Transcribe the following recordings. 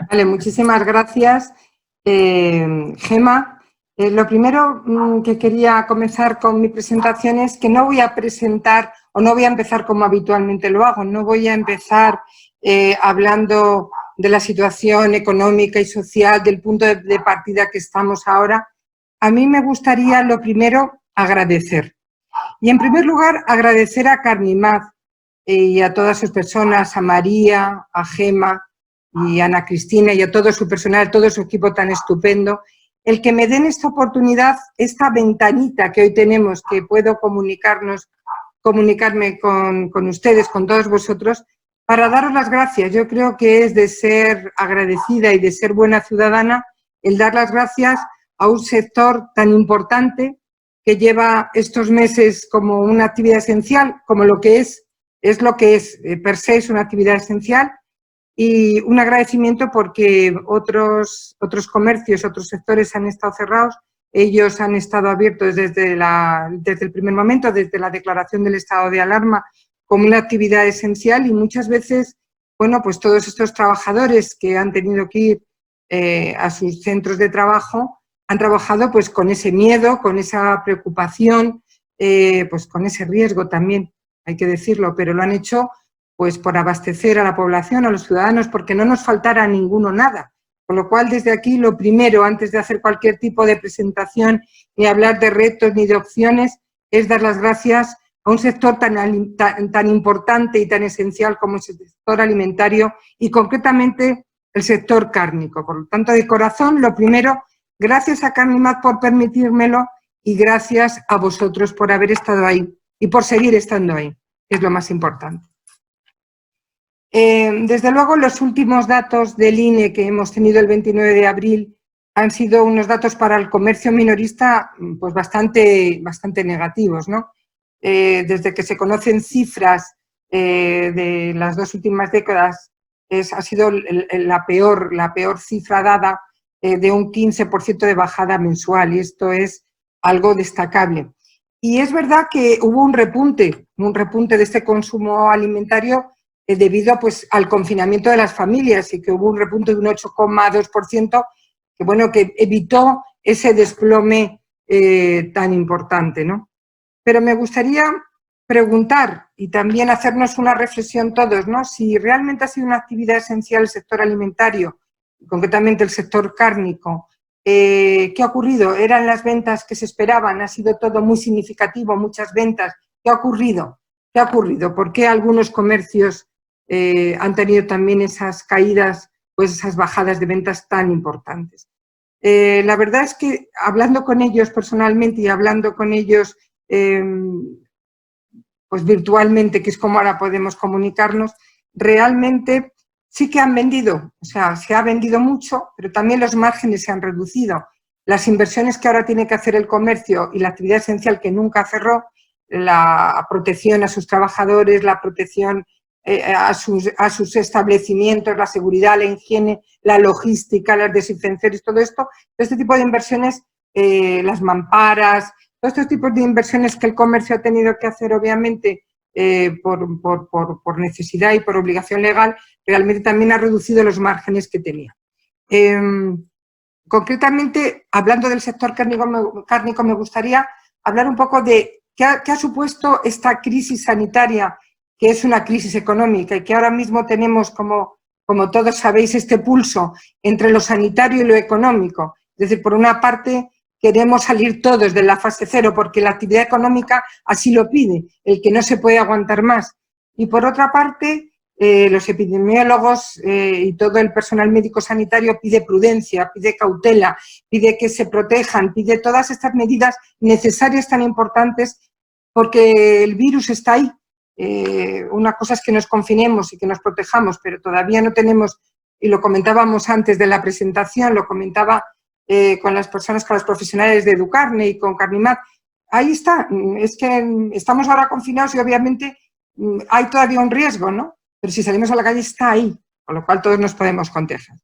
Vale, muchísimas gracias, Gema. Lo primero que quería comenzar con mi presentación es que no voy a presentar o no voy a empezar como habitualmente lo hago, no voy a empezar hablando de la situación económica y social, del punto de partida que estamos ahora. A mí me gustaría, lo primero, agradecer. Y en primer lugar, agradecer a Carnimat y a todas sus personas, a María, a Gema y a Ana Cristina y a todo su personal, todo su equipo tan estupendo, el que me den esta oportunidad, esta ventanita que hoy tenemos, que puedo comunicarme con ustedes, con todos vosotros, para daros las gracias. Yo creo que es de ser agradecida y de ser buena ciudadana el dar las gracias a un sector tan importante que lleva estos meses como una actividad esencial, como lo que es lo que es, per se es una actividad esencial, y un agradecimiento porque otros comercios, otros sectores han estado cerrados, ellos han estado abiertos desde el primer momento, desde la declaración del estado de alarma, como una actividad esencial y muchas veces, bueno, pues todos estos trabajadores que han tenido que ir a sus centros de trabajo han trabajado pues con ese miedo, con esa preocupación, pues con ese riesgo también, hay que decirlo, pero lo han hecho pues por abastecer a la población, a los ciudadanos, porque no nos faltara a ninguno nada. Con lo cual, desde aquí, lo primero, antes de hacer cualquier tipo de presentación, ni hablar de retos ni de opciones, es dar las gracias a un sector tan importante y tan esencial como es el sector alimentario y concretamente el sector cárnico. Por lo tanto, de corazón, lo primero, gracias a Carnimat por permitírmelo y gracias a vosotros por haber estado ahí y por seguir estando ahí, que es lo más importante. Desde luego, los últimos datos del INE que hemos tenido el 29 de abril han sido unos datos para el comercio minorista pues bastante negativos, ¿no? Desde que se conocen cifras de las dos últimas décadas, ha sido la peor cifra dada de un 15% de bajada mensual, y esto es algo destacable. Y es verdad que hubo un repunte de este consumo alimentario debido pues, al confinamiento de las familias y que hubo un repunte de un 8,2% que, bueno, que evitó ese desplome tan importante, ¿no? Pero me gustaría preguntar y también hacernos una reflexión todos, ¿no? Si realmente ha sido una actividad esencial el sector alimentario, concretamente el sector cárnico, ¿qué ha ocurrido? ¿Eran las ventas que se esperaban? ¿Ha sido todo muy significativo, muchas ventas? ¿Qué ha ocurrido? ¿Qué ha ocurrido? ¿Por qué algunos comercios han tenido también esas caídas, pues esas bajadas de ventas tan importantes? La verdad es que hablando con ellos personalmente y hablando con ellos pues virtualmente, que es como ahora podemos comunicarnos, realmente sí que han vendido, o sea, se ha vendido mucho, pero también los márgenes se han reducido. Las inversiones que ahora tiene que hacer el comercio y la actividad esencial que nunca cerró, la protección a sus trabajadores, la protección a sus establecimientos, la seguridad, la higiene, la logística, las desinfecciones, todo esto, este tipo de inversiones, las mamparas, todos estos tipos de inversiones que el comercio ha tenido que hacer, obviamente, por necesidad y por obligación legal, realmente también ha reducido los márgenes que tenía. Concretamente, hablando del sector cárnico, me gustaría hablar un poco de qué ha supuesto esta crisis sanitaria, que es una crisis económica y que ahora mismo tenemos, como todos sabéis, este pulso entre lo sanitario y lo económico. Es decir, por una parte, queremos salir todos de la fase cero porque la actividad económica así lo pide, el que no se puede aguantar más. Y por otra parte, los epidemiólogos y todo el personal médico sanitario pide prudencia, pide cautela, pide que se protejan, pide todas estas medidas necesarias tan importantes porque el virus está ahí. Una cosa es que nos confinemos y que nos protejamos, pero todavía no tenemos, y lo comentábamos antes de la presentación, lo comentaba con las personas, con los profesionales de Educarne y con Carnimat, ahí está, es que estamos ahora confinados y obviamente hay todavía un riesgo, ¿no? Pero si salimos a la calle está ahí, con lo cual todos nos podemos contagiar.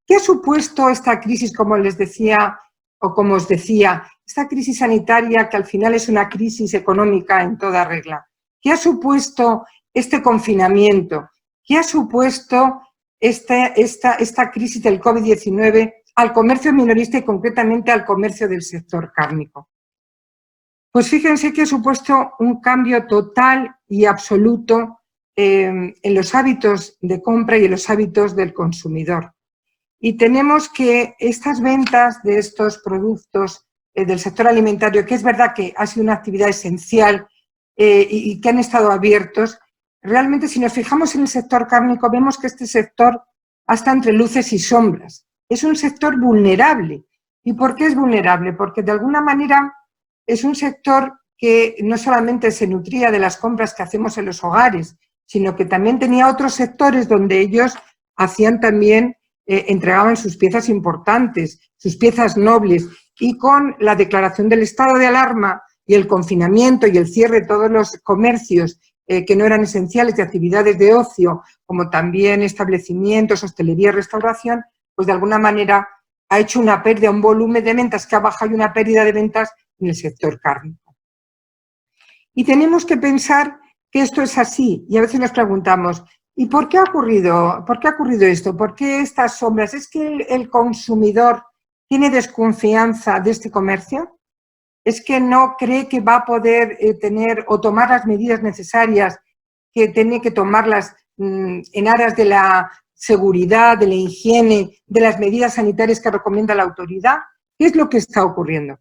¿Qué ha supuesto esta crisis, como les decía, o como os decía, esta crisis sanitaria que al final es una crisis económica en toda regla? ¿Qué ha supuesto este confinamiento? ¿Qué ha supuesto esta crisis del COVID-19 al comercio minorista y concretamente al comercio del sector cárnico? Pues fíjense que ha supuesto un cambio total y absoluto en los hábitos de compra y en los hábitos del consumidor. Y tenemos que estas ventas de estos productos del sector alimentario, que es verdad que ha sido una actividad esencial y que han estado abiertos, realmente si nos fijamos en el sector cárnico vemos que este sector está entre luces y sombras. Es un sector vulnerable. ¿Y por qué es vulnerable? Porque de alguna manera es un sector que no solamente se nutría de las compras que hacemos en los hogares, sino que también tenía otros sectores donde ellos hacían también, entregaban sus piezas importantes, sus piezas nobles, y con la declaración del estado de alarma y el confinamiento y el cierre de todos los comercios que no eran esenciales de actividades de ocio, como también establecimientos, hostelería, restauración, pues de alguna manera ha hecho una pérdida, un volumen de ventas que ha bajado y una pérdida de ventas en el sector cárnico. Y tenemos que pensar que esto es así, y a veces nos preguntamos, ¿y por qué ha ocurrido esto? ¿Por qué estas sombras? ¿Es que el consumidor tiene desconfianza de este comercio? ¿Es que no cree que va a poder tener o tomar las medidas necesarias que tiene que tomarlas en aras de la seguridad, de la higiene, de las medidas sanitarias que recomienda la autoridad? ¿Qué es lo que está ocurriendo?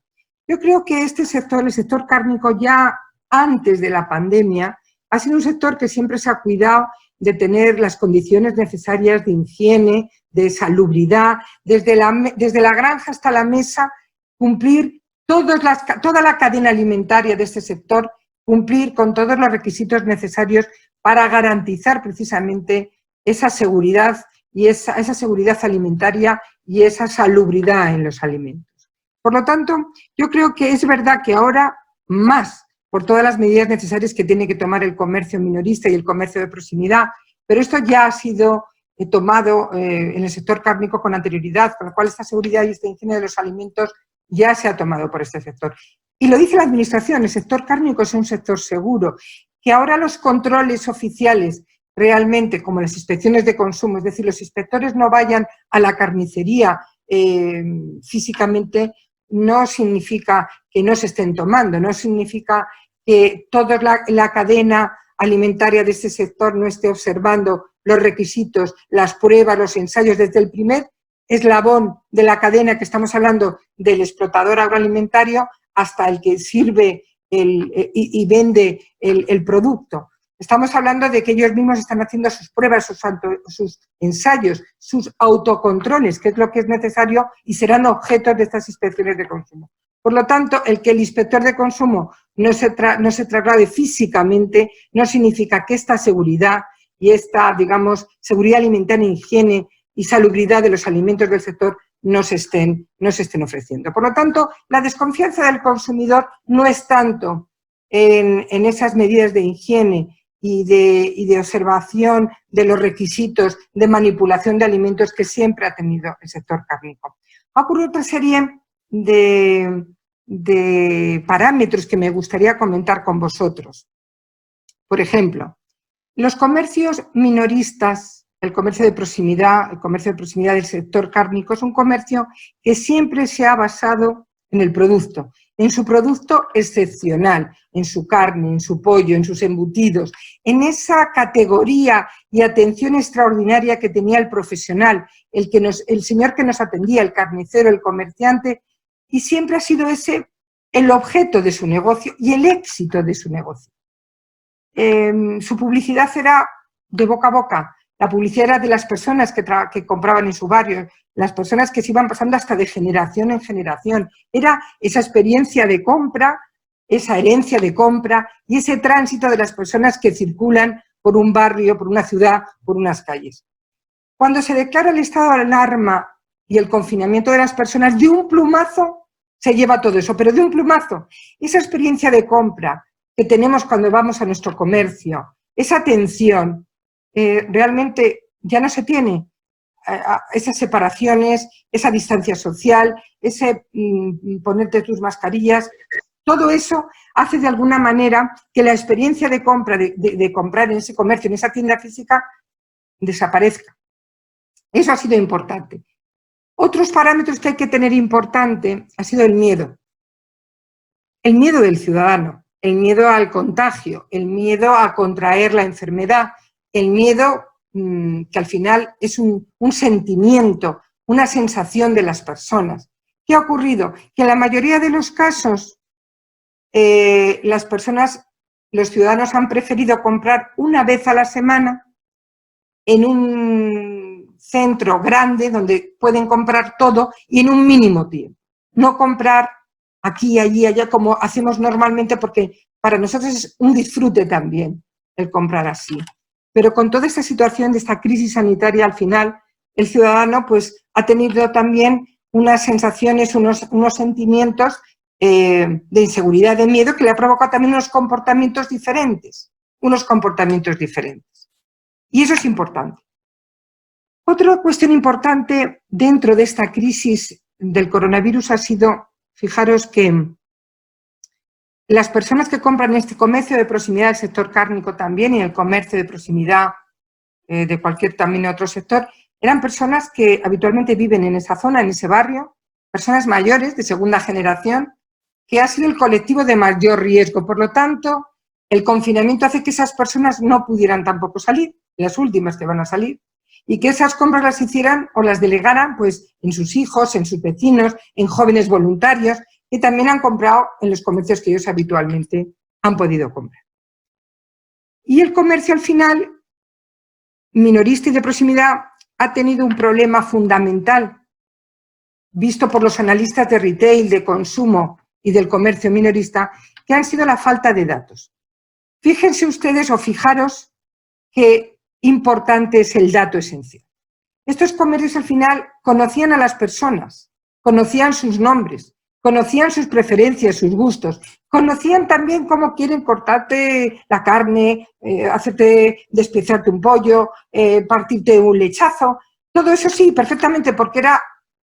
Yo creo que este sector, el sector cárnico, ya antes de la pandemia, ha sido un sector que siempre se ha cuidado de tener las condiciones necesarias de higiene, de salubridad, desde la granja hasta la mesa, cumplir toda la cadena alimentaria de este sector, cumplir con todos los requisitos necesarios para garantizar precisamente esa seguridad y esa seguridad alimentaria y esa salubridad en los alimentos. Por lo tanto, yo creo que es verdad que ahora más, por todas las medidas necesarias que tiene que tomar el comercio minorista y el comercio de proximidad, pero esto ya ha sido tomado en el sector cárnico con anterioridad, con lo cual esta seguridad y esta higiene de los alimentos ya se ha tomado por este sector. Y lo dice la Administración, el sector cárnico es un sector seguro, que ahora los controles oficiales realmente, como las inspecciones de consumo, es decir, los inspectores no vayan a la carnicería físicamente, no significa que no se estén tomando, no significa que toda la cadena alimentaria de este sector no esté observando los requisitos, las pruebas, los ensayos desde el primer eslabón de la cadena que estamos hablando del explotador agroalimentario hasta el que sirve y vende el producto. Estamos hablando de que ellos mismos están haciendo sus pruebas, sus ensayos, sus autocontroles, que es lo que es necesario y serán objetos de estas inspecciones de consumo. Por lo tanto, el que el inspector de consumo no se traslade físicamente no significa que esta seguridad y esta, digamos, seguridad alimentaria, higiene y salubridad de los alimentos del sector no se estén ofreciendo. Por lo tanto, la desconfianza del consumidor no es tanto en esas medidas de higiene y de observación de los requisitos de manipulación de alimentos que siempre ha tenido el sector cárnico. Ha ocurrido otra serie de parámetros que me gustaría comentar con vosotros. Por ejemplo, los comercios minoristas, el comercio de proximidad del sector cárnico es un comercio que siempre se ha basado en el producto, en su producto excepcional, en su carne, en su pollo, en sus embutidos, en esa categoría y atención extraordinaria que tenía el profesional, el señor que nos atendía, el carnicero, el comerciante, y siempre ha sido ese el objeto de su negocio y el éxito de su negocio. Su publicidad era de boca a boca, la publicidad era de las personas que compraban en su barrio, las personas que se iban pasando hasta de generación en generación. Era esa experiencia de compra, esa herencia de compra y ese tránsito de las personas que circulan por un barrio, por una ciudad, por unas calles. Cuando se declara el estado de alarma y el confinamiento de las personas, de un plumazo se lleva todo eso, pero de un plumazo. Esa experiencia de compra que tenemos cuando vamos a nuestro comercio, esa atención, realmente ya no se tiene. Esas separaciones, esa distancia social, ese ponerte tus mascarillas, todo eso hace de alguna manera que la experiencia de compra, de comprar en ese comercio, en esa tienda física, desaparezca. Eso ha sido importante. Otros parámetros que hay que tener importante ha sido el miedo. El miedo del ciudadano, el miedo al contagio, el miedo a contraer la enfermedad, el miedo que al final es un sentimiento, una sensación de las personas. ¿Qué ha ocurrido? Que en la mayoría de los casos las personas, los ciudadanos han preferido comprar una vez a la semana en un centro grande donde pueden comprar todo y en un mínimo tiempo. No comprar aquí, allí, allá, como hacemos normalmente, porque para nosotros es un disfrute también el comprar así. Pero con toda esta situación de esta crisis sanitaria, al final, el ciudadano pues ha tenido también unas sensaciones, unos sentimientos de inseguridad, de miedo, que le ha provocado también unos comportamientos diferentes. Y eso es importante. Otra cuestión importante dentro de esta crisis del coronavirus ha sido, fijaros que las personas que compran en este comercio de proximidad del sector cárnico también y el comercio de proximidad de cualquier también otro sector, eran personas que habitualmente viven en esa zona, en ese barrio, personas mayores de segunda generación, que ha sido el colectivo de mayor riesgo. Por lo tanto, el confinamiento hace que esas personas no pudieran tampoco salir, las últimas que van a salir, y que esas compras las hicieran o las delegaran pues, en sus hijos, en sus vecinos, en jóvenes voluntarios, que también han comprado en los comercios que ellos habitualmente han podido comprar. Y el comercio al final, minorista y de proximidad, ha tenido un problema fundamental, visto por los analistas de retail, de consumo y del comercio minorista, que han sido la falta de datos. Fíjense ustedes o fijaros qué importante es el dato esencial. Estos comercios al final conocían a las personas, conocían sus nombres, conocían sus preferencias, sus gustos, conocían también cómo quieren cortarte la carne, hacerte despiezarte un pollo, partirte un lechazo. Todo eso sí, perfectamente, porque era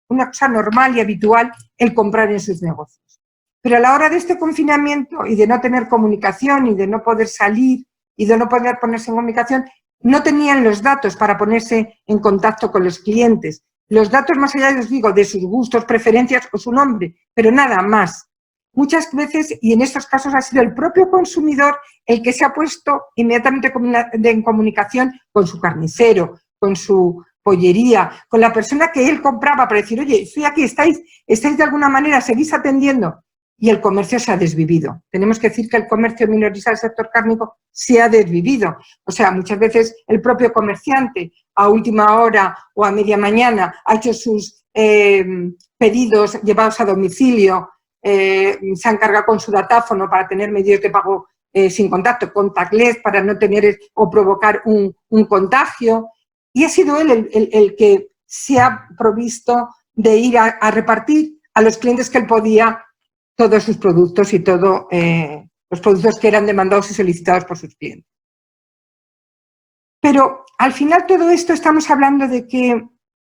una cosa normal y habitual el comprar en sus negocios. Pero a la hora de este confinamiento y de no tener comunicación y de no poder salir y de no poder ponerse en comunicación, no tenían los datos para ponerse en contacto con los clientes. Los datos más allá, les digo, de sus gustos, preferencias o su nombre, pero nada más. Muchas veces, y en estos casos ha sido el propio consumidor el que se ha puesto inmediatamente en comunicación con su carnicero, con su pollería, con la persona que él compraba para decir, oye, estoy aquí, estáis de alguna manera, seguís atendiendo. Y el comercio se ha desvivido. Tenemos que decir que el comercio minorista del sector cárnico se ha desvivido. O sea, muchas veces el propio comerciante a última hora o a media mañana ha hecho sus pedidos llevados a domicilio, se ha encargado con su datáfono para tener medios de pago sin contacto, contactless, para no tener o provocar un contagio. Y ha sido él el que se ha provisto de ir a repartir a los clientes que él podía todos sus productos y todos los productos que eran demandados y solicitados por sus clientes. Pero al final todo esto estamos hablando de que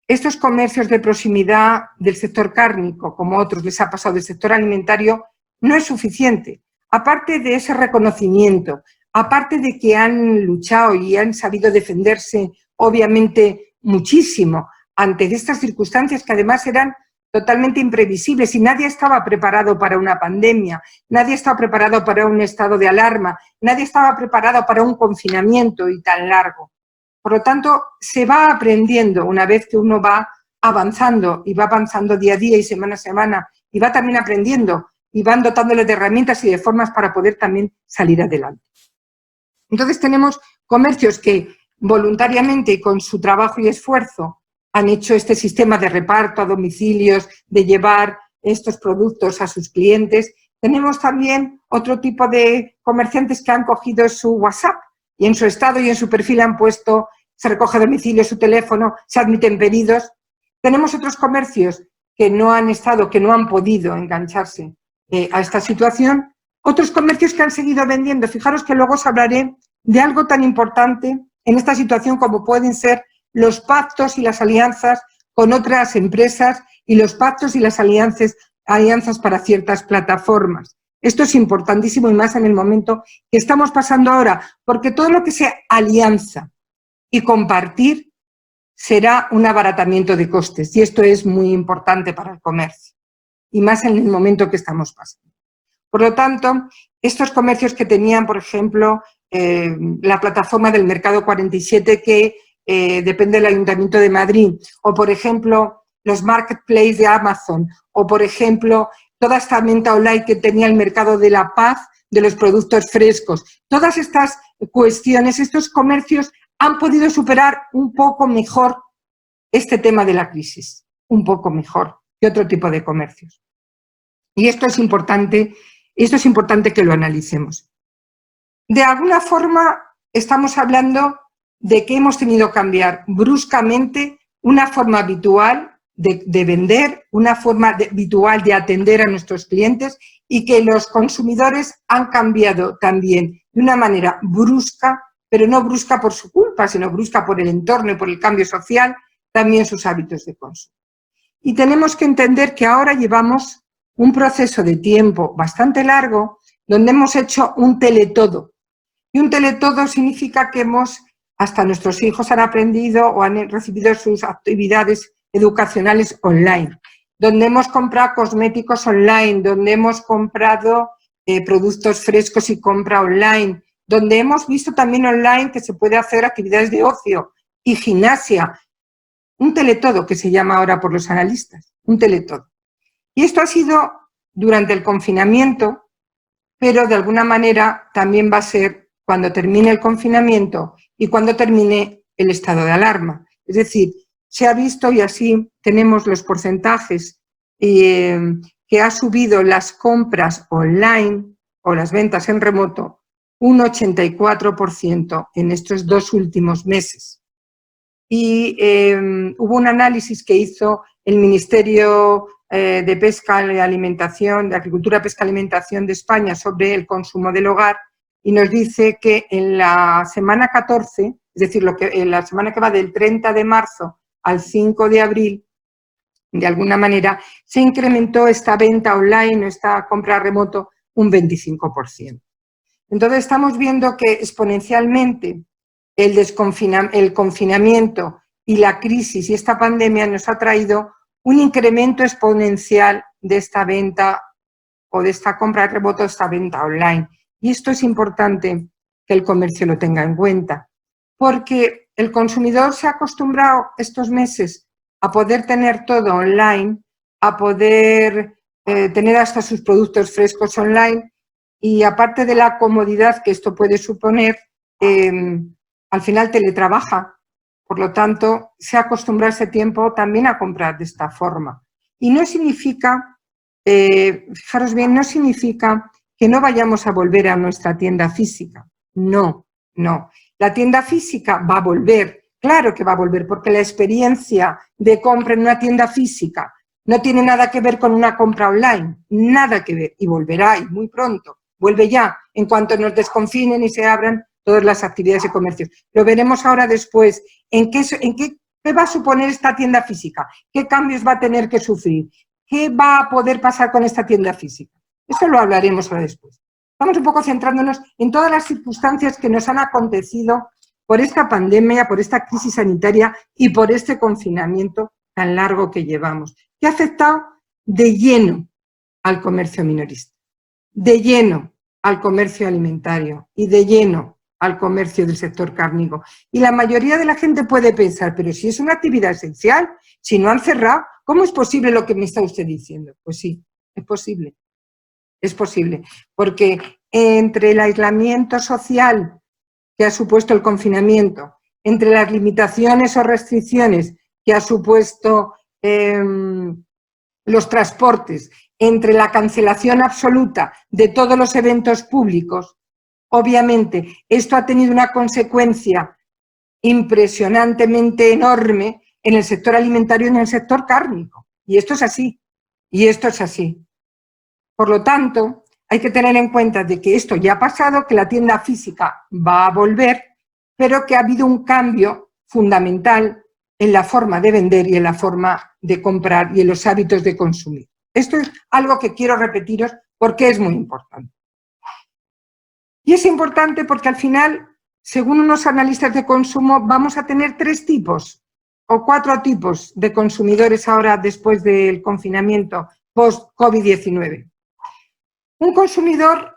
estos comercios de proximidad del sector cárnico, como otros les ha pasado del sector alimentario, no es suficiente. Aparte de ese reconocimiento, aparte de que han luchado y han sabido defenderse, obviamente, muchísimo ante estas circunstancias que además eran totalmente imprevisibles y nadie estaba preparado para una pandemia, nadie estaba preparado para un estado de alarma, nadie estaba preparado para un confinamiento y tan largo. Por lo tanto, se va aprendiendo una vez que uno va avanzando y va avanzando día a día y semana a semana y va también aprendiendo y van dotándole de herramientas y de formas para poder también salir adelante. Entonces tenemos comercios que voluntariamente y con su trabajo y esfuerzo han hecho este sistema de reparto a domicilios, de llevar estos productos a sus clientes. Tenemos también otro tipo de comerciantes que han cogido su WhatsApp y en su estado y en su perfil han puesto, se recoge a domicilio su teléfono, se admiten pedidos. Tenemos otros comercios que no han estado, que no han podido engancharse a esta situación. Otros comercios que han seguido vendiendo. Fijaros que luego os hablaré de algo tan importante en esta situación como pueden ser los pactos y las alianzas con otras empresas y los pactos y las alianzas para ciertas plataformas. Esto es importantísimo y más en el momento que estamos pasando ahora, porque todo lo que sea alianza y compartir será un abaratamiento de costes, y esto es muy importante para el comercio, y más en el momento que estamos pasando. Por lo tanto, estos comercios que tenían, por ejemplo, la plataforma del Mercado 47, que depende del Ayuntamiento de Madrid, o por ejemplo, los marketplaces de Amazon, o por ejemplo, toda esta venta online que tenía el Mercado de la Paz, de los productos frescos. Todas estas cuestiones, estos comercios han podido superar un poco mejor este tema de la crisis, un poco mejor que otro tipo de comercios. Y esto es importante que lo analicemos. De alguna forma estamos hablando de que hemos tenido que cambiar bruscamente una forma habitual de vender, una forma habitual de atender a nuestros clientes, y que los consumidores han cambiado también de una manera brusca, pero no brusca por su culpa, sino brusca por el entorno y por el cambio social, también sus hábitos de consumo. Y tenemos que entender que ahora llevamos un proceso de tiempo bastante largo donde hemos hecho un teletodo. Y un teletodo significa que hasta nuestros hijos han aprendido o han recibido sus actividades educacionales online, donde hemos comprado cosméticos online, donde hemos comprado productos frescos y compra online, donde hemos visto también online que se puede hacer actividades de ocio y gimnasia. Un teletodo, que se llama ahora por los analistas, un teletodo. Y esto ha sido durante el confinamiento, pero de alguna manera también va a ser cuando termine el confinamiento y cuando termine el estado de alarma. Es decir, se ha visto, y así tenemos los porcentajes, que ha subido las compras online o las ventas en remoto un 84% en estos 2 últimos meses. Y hubo un análisis que hizo el Ministerio de Pesca y Alimentación, de Agricultura, Pesca y Alimentación de España sobre el consumo del hogar, y nos dice que en la semana 14, es decir, en la semana que va del 30 de marzo al 5 de abril, de alguna manera se incrementó esta venta online o esta compra remoto un 25%. Entonces estamos viendo que exponencialmente el confinamiento y la crisis y esta pandemia nos ha traído un incremento exponencial de esta venta o de esta compra remoto, de esta venta online. Y esto es importante que el comercio lo tenga en cuenta, porque el consumidor se ha acostumbrado estos meses a poder tener todo online, a poder tener hasta sus productos frescos online, y aparte de la comodidad que esto puede suponer, al final teletrabaja. Por lo tanto, se acostumbra ese tiempo también a comprar de esta forma. Y no significa, fijaros bien, no significa que no vayamos a volver a nuestra tienda física. No, no. La tienda física va a volver, claro que va a volver, porque la experiencia de compra en una tienda física no tiene nada que ver con una compra online, nada que ver, y volverá, y muy pronto, vuelve ya, en cuanto nos desconfinen y se abran todas las actividades de comercio. Lo veremos ahora después. ¿Qué va a suponer esta tienda física? ¿Qué cambios va a tener que sufrir? ¿Qué va a poder pasar con esta tienda física? Eso lo hablaremos ahora después. Estamos un poco centrándonos en todas las circunstancias que nos han acontecido por esta pandemia, por esta crisis sanitaria y por este confinamiento tan largo que llevamos, que ha afectado de lleno al comercio minorista, de lleno al comercio alimentario y de lleno al comercio del sector cárnico. Y la mayoría de la gente puede pensar, pero si es una actividad esencial, si no han cerrado, ¿cómo es posible lo que me está usted diciendo? Pues sí, es posible. Es posible, porque entre el aislamiento social que ha supuesto el confinamiento, entre las limitaciones o restricciones que ha supuesto los transportes, entre la cancelación absoluta de todos los eventos públicos, obviamente esto ha tenido una consecuencia impresionantemente enorme en el sector alimentario y en el sector cárnico. Y esto es así, y esto es así. Por lo tanto, hay que tener en cuenta de que esto ya ha pasado, que la tienda física va a volver, pero que ha habido un cambio fundamental en la forma de vender y en la forma de comprar y en los hábitos de consumir. Esto es algo que quiero repetiros porque es muy importante. Y es importante porque al final, según unos analistas de consumo, vamos a tener 3 tipos o 4 tipos de consumidores ahora después del confinamiento post-COVID-19. Un consumidor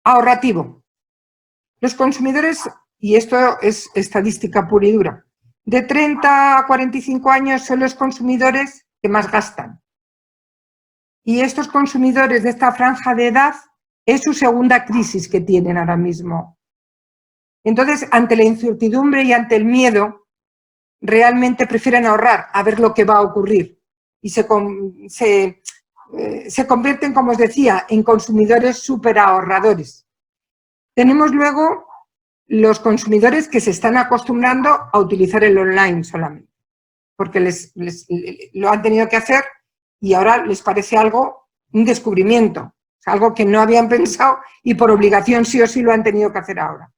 ahorrativo. Los consumidores, y esto es estadística pura y dura, de 30 a 45 años son los consumidores que más gastan. Y estos consumidores de esta franja de edad es su segunda crisis que tienen ahora mismo. Entonces, ante la incertidumbre y ante el miedo, realmente prefieren ahorrar a ver lo que va a ocurrir. Y se convierten, como os decía, en consumidores súper ahorradores. Tenemos luego los consumidores que se están acostumbrando a utilizar el online solamente, porque lo han tenido que hacer y ahora les parece un descubrimiento, algo que no habían pensado y por obligación sí o sí lo han tenido que hacer ahora.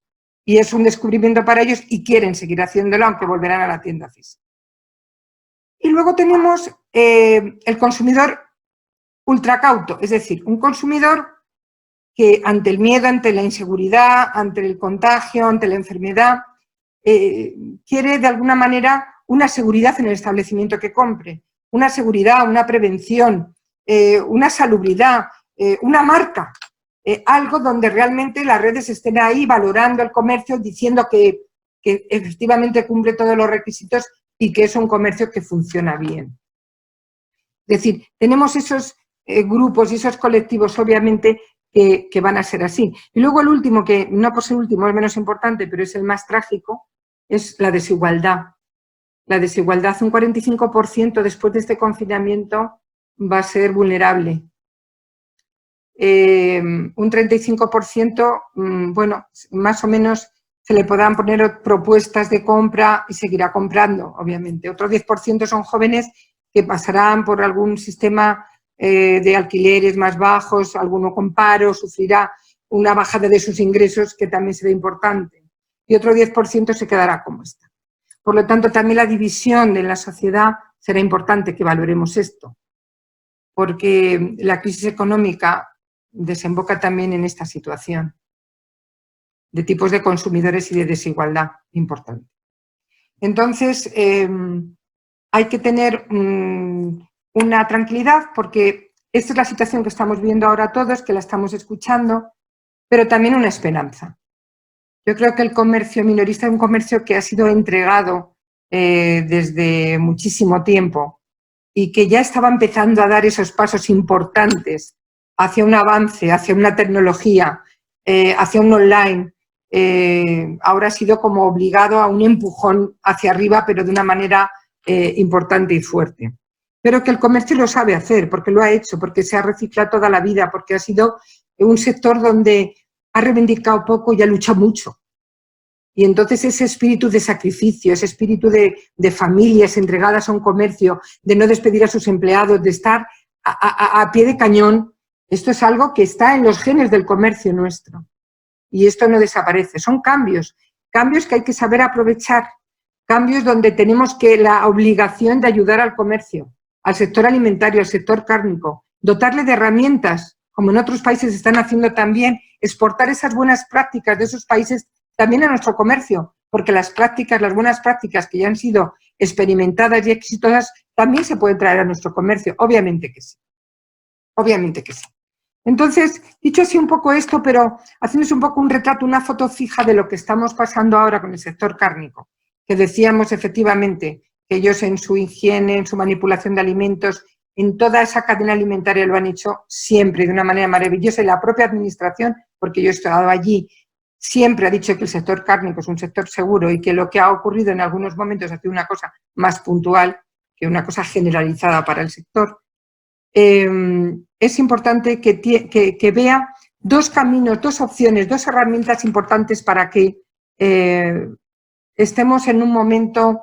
Y es un descubrimiento para ellos y quieren seguir haciéndolo, aunque volverán a la tienda física. Y luego tenemos el consumidor ultracauto, es decir, un consumidor que ante el miedo, ante la inseguridad, ante el contagio, ante la enfermedad, quiere de alguna manera una seguridad en el establecimiento que compre, una seguridad, una prevención, una salubridad, una marca, algo donde realmente las redes estén ahí valorando el comercio, diciendo que efectivamente cumple todos los requisitos y que es un comercio que funciona bien. Es decir, tenemos esos grupos y esos colectivos, obviamente, que van a ser así. Y luego el último, que no por ser último es menos importante, pero es el más trágico, es la desigualdad. La desigualdad, un 45% después de este confinamiento va a ser vulnerable. Un 35%, bueno, más o menos se le podrán poner propuestas de compra y seguirá comprando, obviamente. Otro 10% son jóvenes que pasarán por algún sistema de alquileres más bajos, alguno con paro, sufrirá una bajada de sus ingresos que también será importante. Y otro 10% se quedará como está. Por lo tanto, también la división de la sociedad será importante que valoremos esto, porque la crisis económica desemboca también en esta situación de tipos de consumidores y de desigualdad importante. Entonces, hay que tener una tranquilidad porque esta es la situación que estamos viendo ahora todos, que la estamos escuchando, pero también una esperanza. Yo creo que el comercio minorista es un comercio que ha sido entregado desde muchísimo tiempo y que ya estaba empezando a dar esos pasos importantes hacia un avance, hacia una tecnología, hacia un online. Ahora ha sido como obligado a un empujón hacia arriba, pero de una manera importante y fuerte. Pero que el comercio lo sabe hacer, porque lo ha hecho, porque se ha reciclado toda la vida, porque ha sido un sector donde ha reivindicado poco y ha luchado mucho. Y entonces ese espíritu de sacrificio, ese espíritu de familias entregadas a un comercio, de no despedir a sus empleados, de estar a pie de cañón, esto es algo que está en los genes del comercio nuestro. Y esto no desaparece. Son cambios, cambios que hay que saber aprovechar, cambios donde tenemos la obligación de ayudar al comercio, al sector alimentario, al sector cárnico, dotarle de herramientas, como en otros países están haciendo también, exportar esas buenas prácticas de esos países también a nuestro comercio, porque las buenas prácticas que ya han sido experimentadas y exitosas, también se pueden traer a nuestro comercio, obviamente que sí, obviamente que sí. Entonces, dicho así un poco esto, pero haciéndose un poco un retrato, una foto fija de lo que estamos pasando ahora con el sector cárnico, que decíamos efectivamente que ellos en su higiene, en su manipulación de alimentos, en toda esa cadena alimentaria lo han hecho siempre de una manera maravillosa y la propia administración, porque yo he estado allí, siempre ha dicho que el sector cárnico es un sector seguro y que lo que ha ocurrido en algunos momentos ha sido una cosa más puntual que una cosa generalizada para el sector. Es importante que vea dos caminos, dos opciones, dos herramientas importantes para que estemos en un momento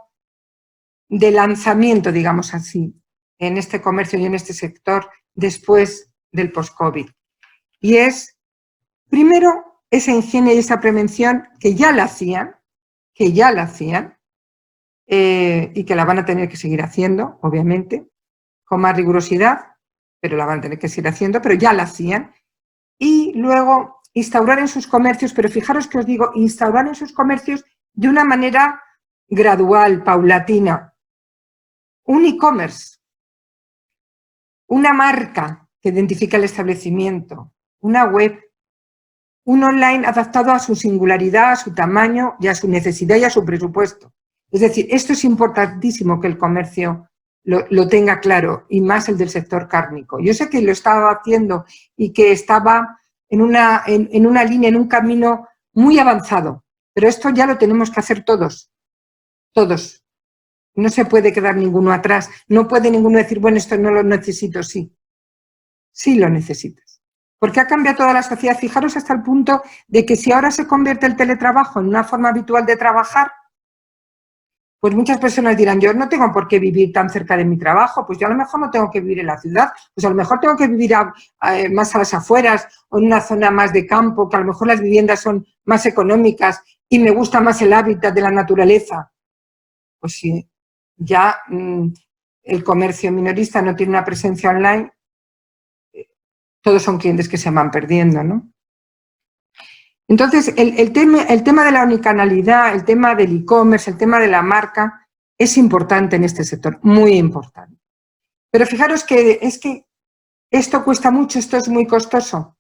de lanzamiento, digamos así, en este comercio y en este sector después del post-COVID. Y es, primero, esa higiene y esa prevención que ya la hacían, y que la van a tener que seguir haciendo, obviamente, con más rigurosidad, pero la van a tener que seguir haciendo, pero ya la hacían. Y luego instaurar en sus comercios, pero fijaros que os digo, instaurar en sus comercios de una manera gradual, paulatina, un e-commerce, una marca que identifica el establecimiento, una web, un online adaptado a su singularidad, a su tamaño y a su necesidad y a su presupuesto. Es decir, esto es importantísimo que el comercio lo tenga claro, y más el del sector cárnico. Yo sé que lo estaba haciendo y que estaba en una línea, en un camino muy avanzado, pero esto ya lo tenemos que hacer todos, todos. No se puede quedar ninguno atrás, no puede ninguno decir, bueno, esto no lo necesito, sí. Sí lo necesitas. Porque ha cambiado toda la sociedad. Fijaros hasta el punto de que si ahora se convierte el teletrabajo en una forma habitual de trabajar, pues muchas personas dirán, yo no tengo por qué vivir tan cerca de mi trabajo, pues yo a lo mejor no tengo que vivir en la ciudad, pues a lo mejor tengo que vivir más a las afueras o en una zona más de campo, que a lo mejor las viviendas son más económicas y me gusta más el hábitat de la naturaleza. Pues si ya el comercio minorista no tiene una presencia online, todos son clientes que se van perdiendo, ¿no? Entonces, el tema de la unicanalidad, el tema del e-commerce, el tema de la marca, es importante en este sector, muy importante. Pero fijaros que es que esto cuesta mucho, esto es muy costoso.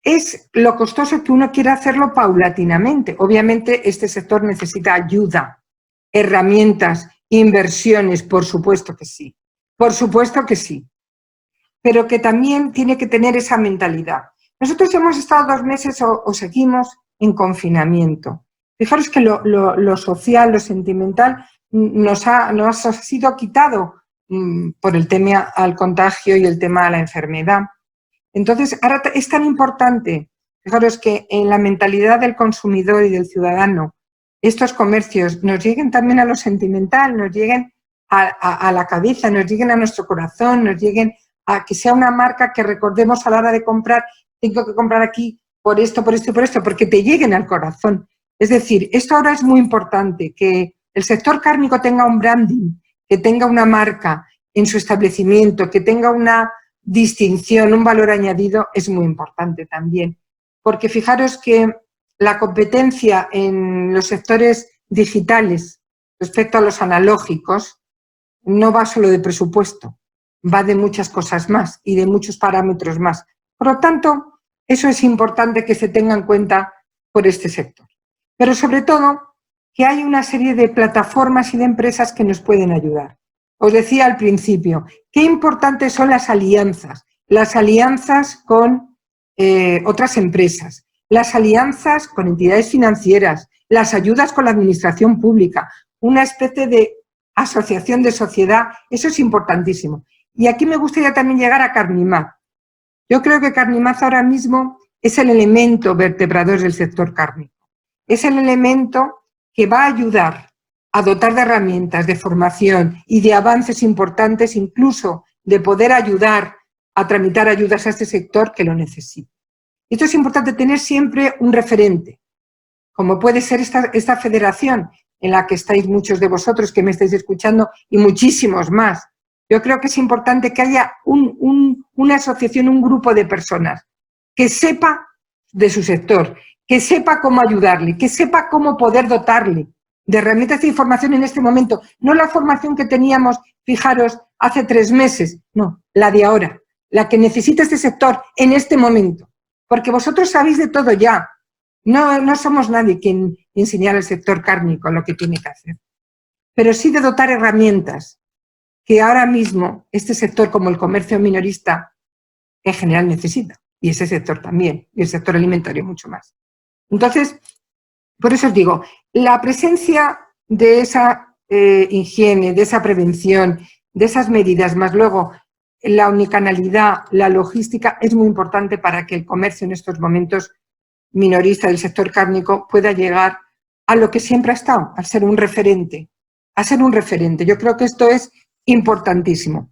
Es lo costoso que uno quiere hacerlo paulatinamente. Obviamente, este sector necesita ayuda, herramientas, inversiones, por supuesto que sí. Por supuesto que sí. Pero que también tiene que tener esa mentalidad. Nosotros hemos estado 2 meses o seguimos en confinamiento. Fijaros que lo social, lo sentimental, nos ha sido quitado por el tema al contagio y el tema a la enfermedad. Entonces, ahora es tan importante, fijaros que en la mentalidad del consumidor y del ciudadano, estos comercios nos lleguen también a lo sentimental, nos lleguen a la cabeza, nos lleguen a nuestro corazón, nos lleguen a que sea una marca que recordemos a la hora de comprar, tengo que comprar aquí por esto, por esto y por esto, porque te lleguen al corazón. Es decir, esto ahora es muy importante, que el sector cárnico tenga un branding, que tenga una marca en su establecimiento, que tenga una distinción, un valor añadido, es muy importante también. Porque fijaros que la competencia en los sectores digitales respecto a los analógicos no va solo de presupuesto, va de muchas cosas más y de muchos parámetros más. Por lo tanto, eso es importante que se tenga en cuenta por este sector. Pero sobre todo, que hay una serie de plataformas y de empresas que nos pueden ayudar. Os decía al principio, qué importantes son las alianzas con otras empresas, las alianzas con entidades financieras, las ayudas con la administración pública, una especie de asociación de sociedad, eso es importantísimo. Y aquí me gustaría también llegar a Carnimaz. Yo creo que Carnimaz ahora mismo es el elemento vertebrador del sector cárnico. Es el elemento que va a ayudar a dotar de herramientas, de formación y de avances importantes, incluso de poder ayudar a tramitar ayudas a este sector que lo necesita. Esto es importante, tener siempre un referente, como puede ser esta federación en la que estáis muchos de vosotros que me estáis escuchando y muchísimos más. Yo creo que es importante que haya una asociación, un grupo de personas que sepa de su sector, que sepa cómo ayudarle, que sepa cómo poder dotarle de herramientas de información en este momento. No la formación que teníamos, fijaros, hace 3 meses, no, la de ahora, la que necesita este sector en este momento. Porque vosotros sabéis de todo ya. No somos nadie quien enseñar al sector cárnico lo que tiene que hacer. Pero sí de dotar herramientas que ahora mismo este sector, como el comercio minorista, en general necesita. Y ese sector también, y el sector alimentario mucho más. Entonces, por eso os digo, la presencia de esa higiene, de esa prevención, de esas medidas, más luego la unicanalidad, la logística, es muy importante para que el comercio en estos momentos minorista del sector cárnico pueda llegar a lo que siempre ha estado, a ser un referente, Yo creo que esto es importantísimo.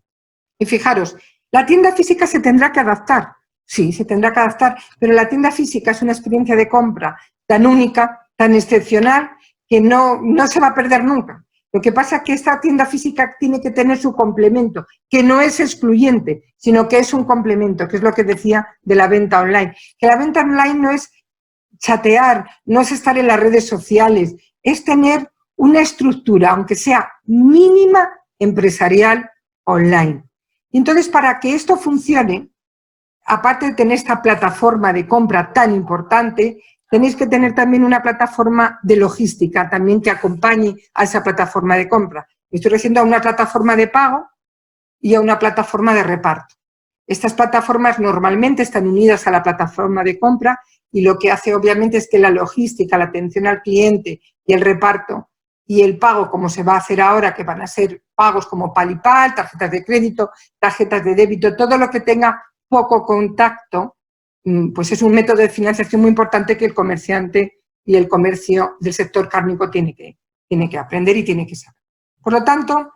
Y fijaros, la tienda física se tendrá que adaptar, sí, se tendrá que adaptar, pero la tienda física es una experiencia de compra tan única, tan excepcional, que no se va a perder nunca. Lo que pasa es que esta tienda física tiene que tener su complemento, que no es excluyente, sino que es un complemento, que es lo que decía de la venta online. Que la venta online no es chatear, no es estar en las redes sociales, es tener una estructura, aunque sea mínima, empresarial online. Y entonces, para que esto funcione, aparte de tener esta plataforma de compra tan importante, tenéis que tener también una plataforma de logística también que acompañe a esa plataforma de compra. Me estoy refiriendo a una plataforma de pago y a una plataforma de reparto. Estas plataformas normalmente están unidas a la plataforma de compra y lo que hace obviamente es que la logística, la atención al cliente y el reparto y el pago, como se va a hacer ahora, que van a ser pagos como PayPal, tarjetas de crédito, tarjetas de débito, todo lo que tenga poco contacto, pues es un método de financiación muy importante que el comerciante y el comercio del sector cárnico tiene que aprender y tiene que saber. Por lo tanto,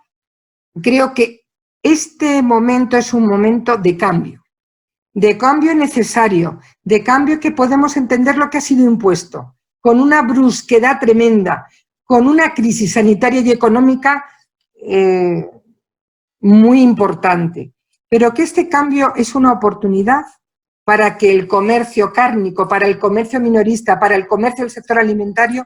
creo que este momento es un momento de cambio necesario, de cambio que podemos entender lo que ha sido impuesto, con una brusquedad tremenda, con una crisis sanitaria y económica muy importante, pero que este cambio es una oportunidad para que el comercio cárnico, para el comercio minorista, para el comercio del sector alimentario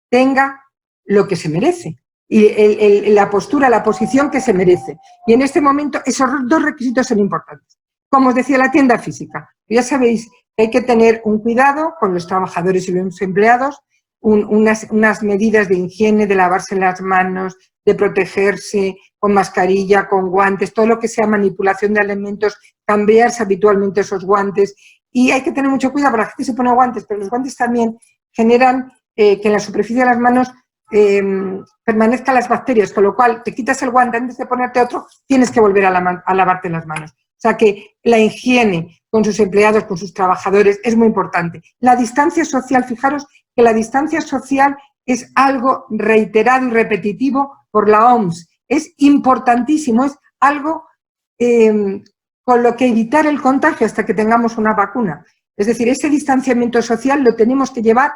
tenga lo que se merece y la postura, la posición que se merece. Y en este momento esos dos requisitos son importantes. Como os decía, la tienda física. Ya sabéis que hay que tener un cuidado con los trabajadores y los empleados, unas medidas de higiene, de lavarse las manos, de protegerse con mascarilla, con guantes, todo lo que sea manipulación de alimentos, cambiarse habitualmente esos guantes. Y hay que tener mucho cuidado, porque la gente se pone guantes, pero los guantes también generan que en la superficie de las manos permanezcan las bacterias, con lo cual te quitas el guante antes de ponerte otro, tienes que volver a lavarte las manos. O sea que la higiene con sus empleados, con sus trabajadores, es muy importante. La distancia social, fijaros que la distancia social es algo reiterado y repetitivo por la OMS. Es importantísimo, es algo con lo que evitar el contagio hasta que tengamos una vacuna. Es decir, ese distanciamiento social lo tenemos que llevar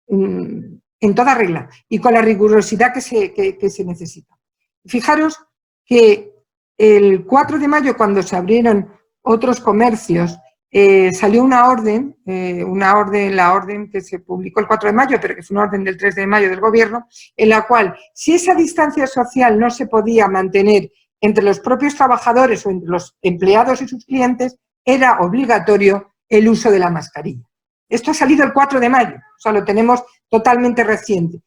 en toda regla y con la rigurosidad que se necesita. Fijaros que el 4 de mayo, cuando se abrieron otros comercios, salió una orden, la orden que se publicó el 4 de mayo, pero que es una orden del 3 de mayo del Gobierno, en la cual, si esa distancia social no se podía mantener entre los propios trabajadores o entre los empleados y sus clientes, era obligatorio el uso de la mascarilla. Esto ha salido el 4 de mayo, o sea, lo tenemos totalmente reciente.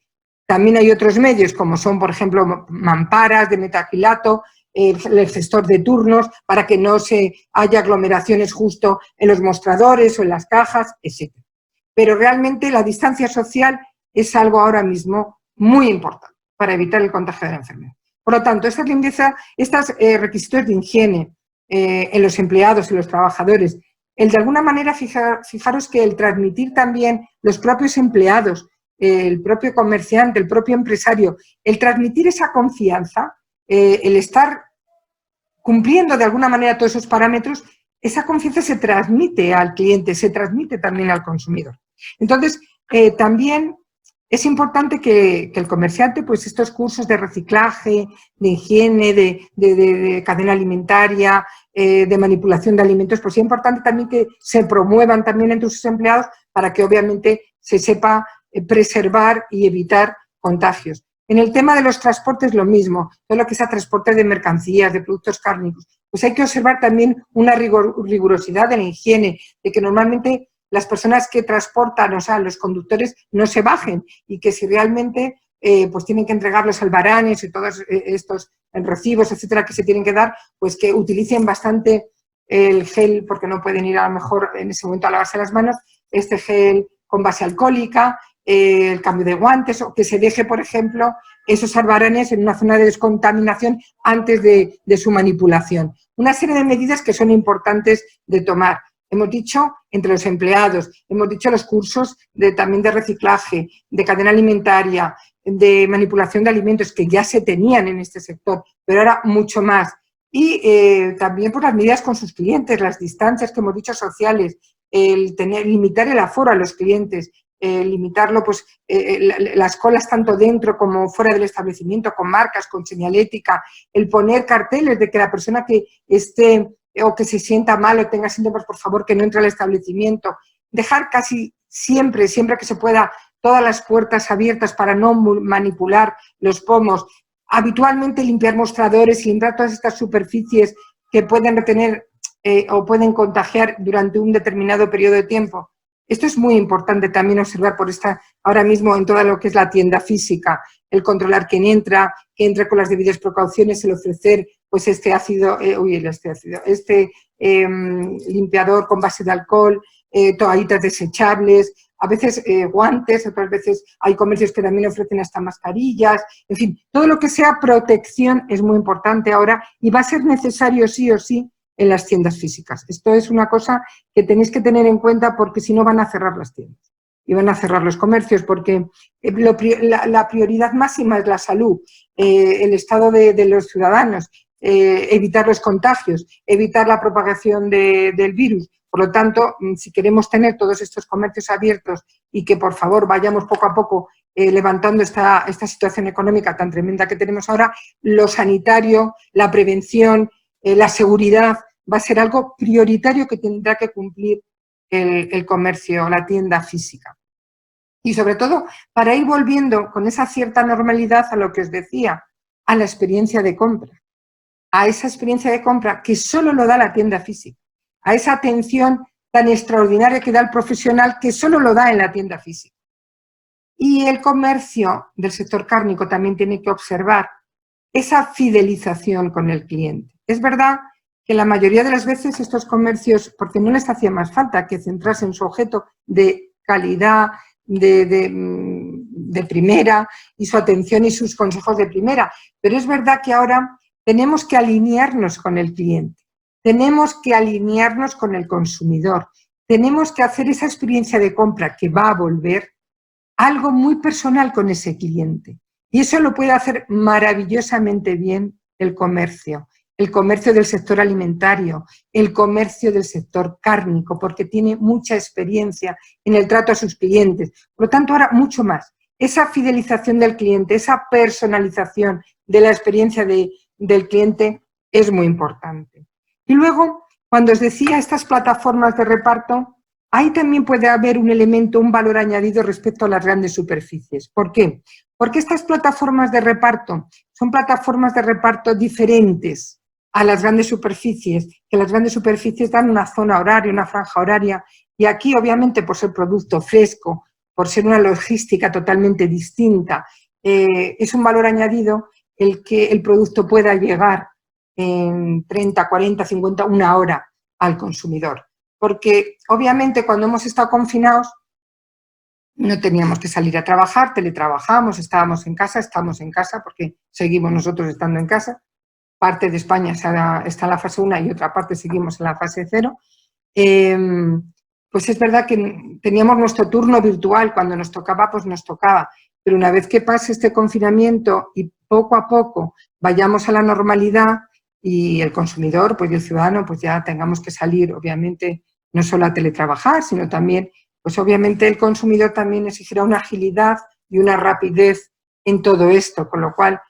También hay otros medios, como son, por ejemplo, mamparas de metacrilato, el gestor de turnos, para que no se haya aglomeraciones justo en los mostradores o en las cajas, etc. Pero realmente la distancia social es algo ahora mismo muy importante para evitar el contagio de la enfermedad. Por lo tanto, esta limpieza, estos requisitos de higiene en los empleados y los trabajadores, el de alguna manera, fijaros que el transmitir también los propios empleados, el propio comerciante, el propio empresario, el transmitir esa confianza, el estar cumpliendo de alguna manera todos esos parámetros, esa confianza se transmite al cliente, se transmite también al consumidor. Entonces, también es importante que el comerciante, pues estos cursos de reciclaje, de higiene, de cadena alimentaria, de manipulación de alimentos, pues es importante también que se promuevan también entre sus empleados para que obviamente se sepa preservar y evitar contagios. En el tema de los transportes lo mismo, todo lo que sea transporte de mercancías, de productos cárnicos, pues hay que observar también una rigurosidad de la higiene, de que normalmente las personas que transportan, o sea, los conductores, no se bajen y que si realmente pues tienen que entregar los albaranes y todos estos recibos, etcétera, que se tienen que dar, pues que utilicen bastante el gel, porque no pueden ir a lo mejor en ese momento a lavarse las manos, este gel con base alcohólica, el cambio de guantes, o que se deje, por ejemplo, esos albaranes en una zona de descontaminación antes de su manipulación. Una serie de medidas que son importantes de tomar. Hemos dicho entre los empleados, hemos dicho los cursos también de reciclaje, de cadena alimentaria, de manipulación de alimentos que ya se tenían en este sector, pero ahora mucho más. Y también por las medidas con sus clientes, las distancias que hemos dicho sociales, limitar el aforo a los clientes, limitarlo, pues las colas tanto dentro como fuera del establecimiento, con marcas, con señalética, el poner carteles de que la persona que esté o que se sienta mal o tenga síntomas, por favor, que no entre al establecimiento, dejar casi siempre que se pueda, todas las puertas abiertas para no manipular los pomos, habitualmente limpiar mostradores y limpiar todas estas superficies que pueden retener o pueden contagiar durante un determinado periodo de tiempo. Esto es muy importante también observar ahora mismo en toda lo que es la tienda física, el controlar quién entra, que entre con las debidas precauciones, el ofrecer pues este limpiador con base de alcohol, toallitas desechables, a veces guantes, otras veces hay comercios que también ofrecen hasta mascarillas, en fin, todo lo que sea protección es muy importante ahora y va a ser necesario sí o sí en las tiendas físicas. Esto es una cosa que tenéis que tener en cuenta porque si no van a cerrar las tiendas y van a cerrar los comercios porque la prioridad máxima es la salud, el estado de los ciudadanos, evitar los contagios, evitar la propagación del virus. Por lo tanto, si queremos tener todos estos comercios abiertos y que, por favor, vayamos poco a poco levantando esta situación económica tan tremenda que tenemos ahora, lo sanitario, la prevención, la seguridad, va a ser algo prioritario que tendrá que cumplir el comercio, la tienda física. Y sobre todo, para ir volviendo con esa cierta normalidad a lo que os decía, a la experiencia de compra, a esa experiencia de compra que solo lo da la tienda física, a esa atención tan extraordinaria que da el profesional que solo lo da en la tienda física. Y el comercio del sector cárnico también tiene que observar esa fidelización con el cliente. Es verdad que la mayoría de las veces estos comercios, porque no les hacía más falta que centrarse en su objeto de calidad, de primera, y su atención y sus consejos de primera, pero es verdad que ahora tenemos que alinearnos con el cliente, tenemos que alinearnos con el consumidor, tenemos que hacer esa experiencia de compra que va a volver algo muy personal con ese cliente. Y eso lo puede hacer maravillosamente bien el comercio del sector alimentario, el comercio del sector cárnico, porque tiene mucha experiencia en el trato a sus clientes. Por lo tanto, ahora mucho más. Esa fidelización del cliente, esa personalización de la experiencia del cliente es muy importante. Y luego, cuando os decía estas plataformas de reparto, ahí también puede haber un elemento, un valor añadido respecto a las grandes superficies. ¿Por qué? Porque estas plataformas de reparto son plataformas de reparto diferentes a las grandes superficies, que las grandes superficies dan una zona horaria, una franja horaria, y aquí obviamente por ser producto fresco, por ser una logística totalmente distinta, es un valor añadido el que el producto pueda llegar en 30, 40, 50, una hora al consumidor. Porque obviamente cuando hemos estado confinados no teníamos que salir a trabajar, teletrabajamos, estamos en casa porque seguimos nosotros estando en casa. Parte de España está en la fase 1 y otra parte seguimos en la fase 0. Pues es verdad que teníamos nuestro turno virtual, cuando nos tocaba, pues nos tocaba. Pero una vez que pase este confinamiento y poco a poco vayamos a la normalidad y el consumidor, pues y el ciudadano, pues ya tengamos que salir, obviamente, no solo a teletrabajar, sino también, pues obviamente el consumidor también exigirá una agilidad y una rapidez en todo esto, con lo cual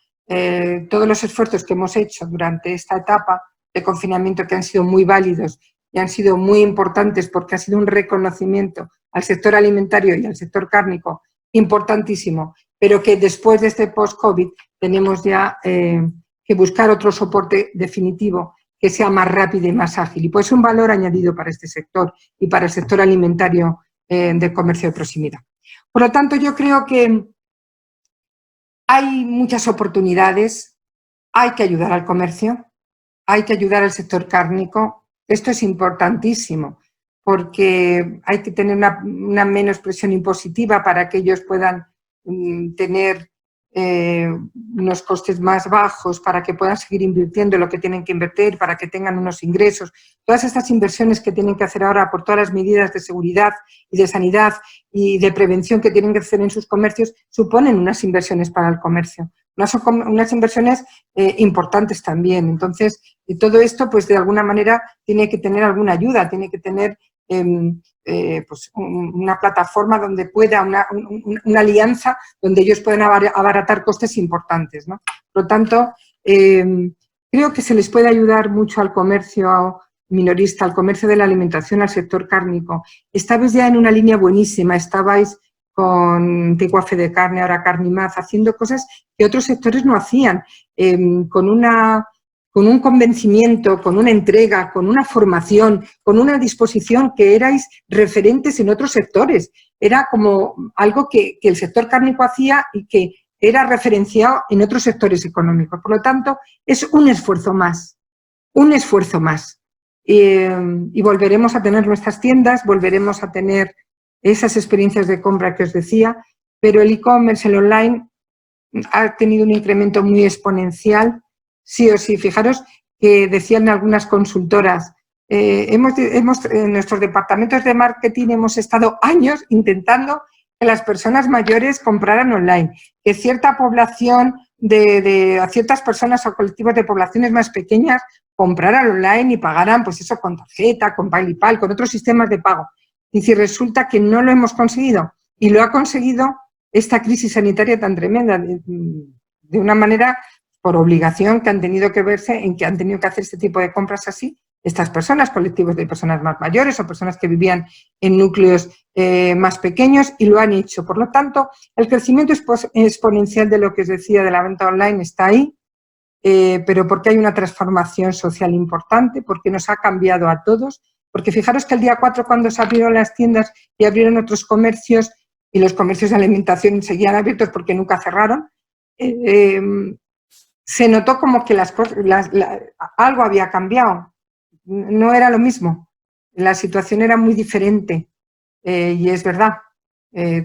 todos los esfuerzos que hemos hecho durante esta etapa de confinamiento, que han sido muy válidos y han sido muy importantes porque ha sido un reconocimiento al sector alimentario y al sector cárnico importantísimo, pero que después de este post-COVID tenemos ya que buscar otro soporte definitivo que sea más rápido y más ágil. Y pues un valor añadido para este sector y para el sector alimentario del comercio de proximidad. Por lo tanto, yo creo que hay muchas oportunidades, hay que ayudar al comercio, hay que ayudar al sector cárnico. Esto es importantísimo porque hay que tener una menos presión impositiva para que ellos puedan tener unos costes más bajos, para que puedan seguir invirtiendo lo que tienen que invertir, para que tengan unos ingresos. Todas estas inversiones que tienen que hacer ahora por todas las medidas de seguridad y de sanidad y de prevención que tienen que hacer en sus comercios, suponen unas inversiones para el comercio, unas inversiones importantes también. Entonces, todo esto, pues de alguna manera, tiene que tener alguna ayuda, tiene que tener pues una plataforma donde pueda, una alianza donde ellos puedan abaratar costes importantes, ¿no? Por lo tanto, creo que se les puede ayudar mucho al comercio minorista, al comercio de la alimentación, al sector cárnico. Estabais ya en una línea buenísima, estabais con Tiguafe de Carne, ahora Carnimaz, haciendo cosas que otros sectores no hacían, con un convencimiento, con una entrega, con una formación, con una disposición que erais referentes en otros sectores. Era como algo que el sector cárnico hacía y que era referenciado en otros sectores económicos. Por lo tanto, es un esfuerzo más, un esfuerzo más. Y volveremos a tener nuestras tiendas, volveremos a tener esas experiencias de compra que os decía, pero el e-commerce, el online, ha tenido un incremento muy exponencial, sí o sí. Fijaros que decían algunas consultoras, en nuestros departamentos de marketing hemos estado años intentando que las personas mayores compraran online, que cierta población a ciertas personas o colectivos de poblaciones más pequeñas compraran online y pagaran, pues eso, con tarjeta, con PayPal, con otros sistemas de pago. Y si resulta que no lo hemos conseguido, y lo ha conseguido esta crisis sanitaria tan tremenda, de una manera por obligación que han tenido que verse en que han tenido que hacer este tipo de compras así, estas personas, colectivos de personas más mayores o personas que vivían en núcleos más pequeños y lo han hecho. Por lo tanto, el crecimiento exponencial de lo que os decía de la venta online está ahí, pero porque hay una transformación social importante, porque nos ha cambiado a todos, porque fijaros que el día 4 cuando se abrieron las tiendas y abrieron otros comercios y los comercios de alimentación seguían abiertos porque nunca cerraron, se notó como que algo había cambiado. No era lo mismo, la situación era muy diferente y es verdad,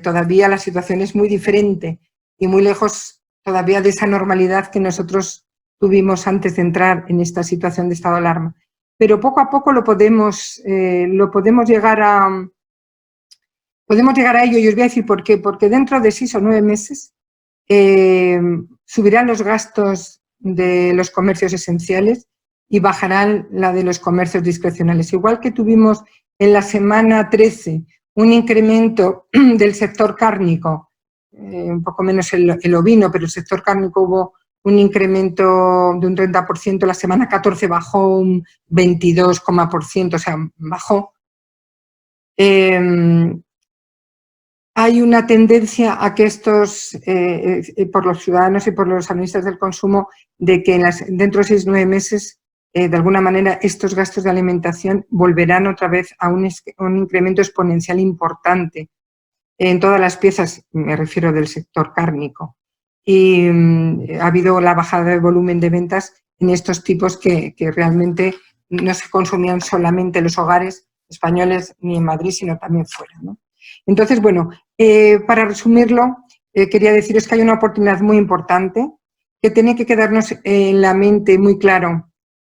todavía la situación es muy diferente y muy lejos todavía de esa normalidad que nosotros tuvimos antes de entrar en esta situación de estado de alarma. Pero poco a poco podemos llegar a ello y os voy a decir por qué. Porque dentro de 6 o 9 meses subirán los gastos de los comercios esenciales y bajarán la de los comercios discrecionales. Igual que tuvimos en la semana 13 un incremento del sector cárnico, un poco menos el ovino, pero el sector cárnico hubo un incremento de un 30%, la semana 14 bajó un 22%, o sea, bajó. Hay una tendencia a que estos, por los ciudadanos y por los analistas del consumo, de que dentro de 6 o 9 meses, de alguna manera, estos gastos de alimentación volverán otra vez a un incremento exponencial importante en todas las piezas, me refiero del sector cárnico. Y ha habido la bajada de volumen de ventas en estos tipos que realmente no se consumían solamente en los hogares españoles ni en Madrid, sino también fuera, ¿no? Entonces, bueno, para resumirlo, quería deciros que hay una oportunidad muy importante, que tiene que quedarnos en la mente muy claro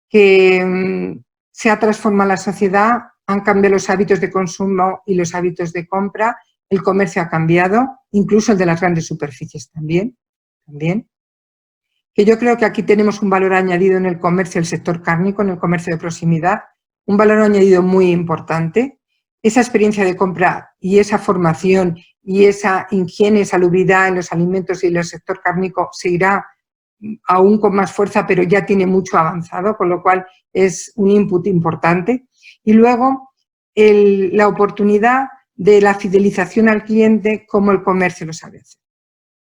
que se ha transformado la sociedad, han cambiado los hábitos de consumo y los hábitos de compra, el comercio ha cambiado, incluso el de las grandes superficies también. Que yo creo que aquí tenemos un valor añadido en el comercio, el sector cárnico, en el comercio de proximidad, un valor añadido muy importante. Esa experiencia de compra y esa formación y esa higiene, salubridad en los alimentos y en el sector cárnico seguirá aún con más fuerza, pero ya tiene mucho avanzado, con lo cual es un input importante. Y luego la oportunidad de la fidelización al cliente como el comercio lo sabe hacer,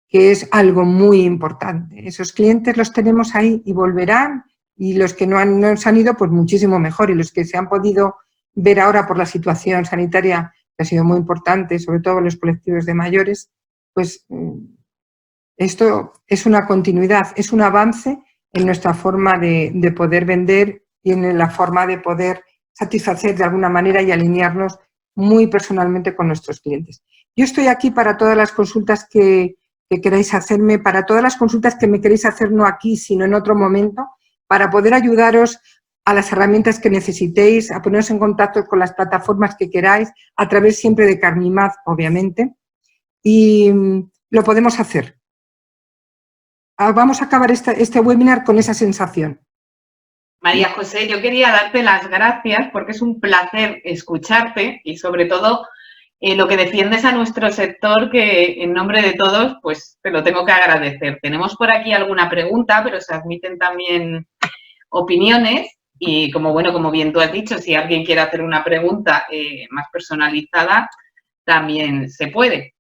que es algo muy importante. Esos clientes los tenemos ahí y volverán, y los que no se han ido, pues muchísimo mejor, y los que se han podido ver ahora por la situación sanitaria, que ha sido muy importante, sobre todo en los colectivos de mayores, pues esto es una continuidad, es un avance en nuestra forma de poder vender y en la forma de poder satisfacer de alguna manera y alinearnos muy personalmente con nuestros clientes. Yo estoy aquí para todas las consultas que queráis hacerme, para todas las consultas que me queréis hacer no aquí, sino en otro momento, para poder ayudaros a las herramientas que necesitéis, a poneros en contacto con las plataformas que queráis, a través siempre de Carnimaz, obviamente, y lo podemos hacer. Vamos a acabar este webinar con esa sensación. María José, yo quería darte las gracias porque es un placer escucharte y sobre todo lo que defiendes a nuestro sector, que en nombre de todos, pues te lo tengo que agradecer. Tenemos por aquí alguna pregunta, pero se admiten también opiniones y como bien tú has dicho, si alguien quiere hacer una pregunta más personalizada, también se puede.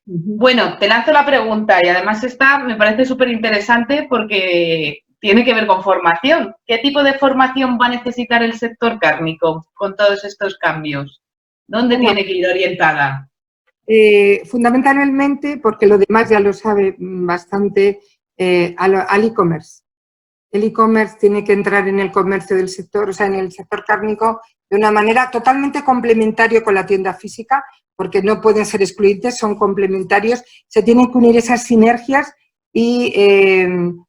Bueno, te lanzo la pregunta y además esta me parece súper interesante porque tiene que ver con formación. ¿Qué tipo de formación va a necesitar el sector cárnico con todos estos cambios? ¿Dónde Bueno, tiene que ir orientada? fundamentalmente, porque lo demás ya lo sabe bastante, al e-commerce. El e-commerce tiene que entrar en el comercio del sector, o sea, en el sector cárnico, de una manera totalmente complementario con la tienda física, porque no pueden ser excluyentes, son complementarios, se tienen que unir esas sinergias y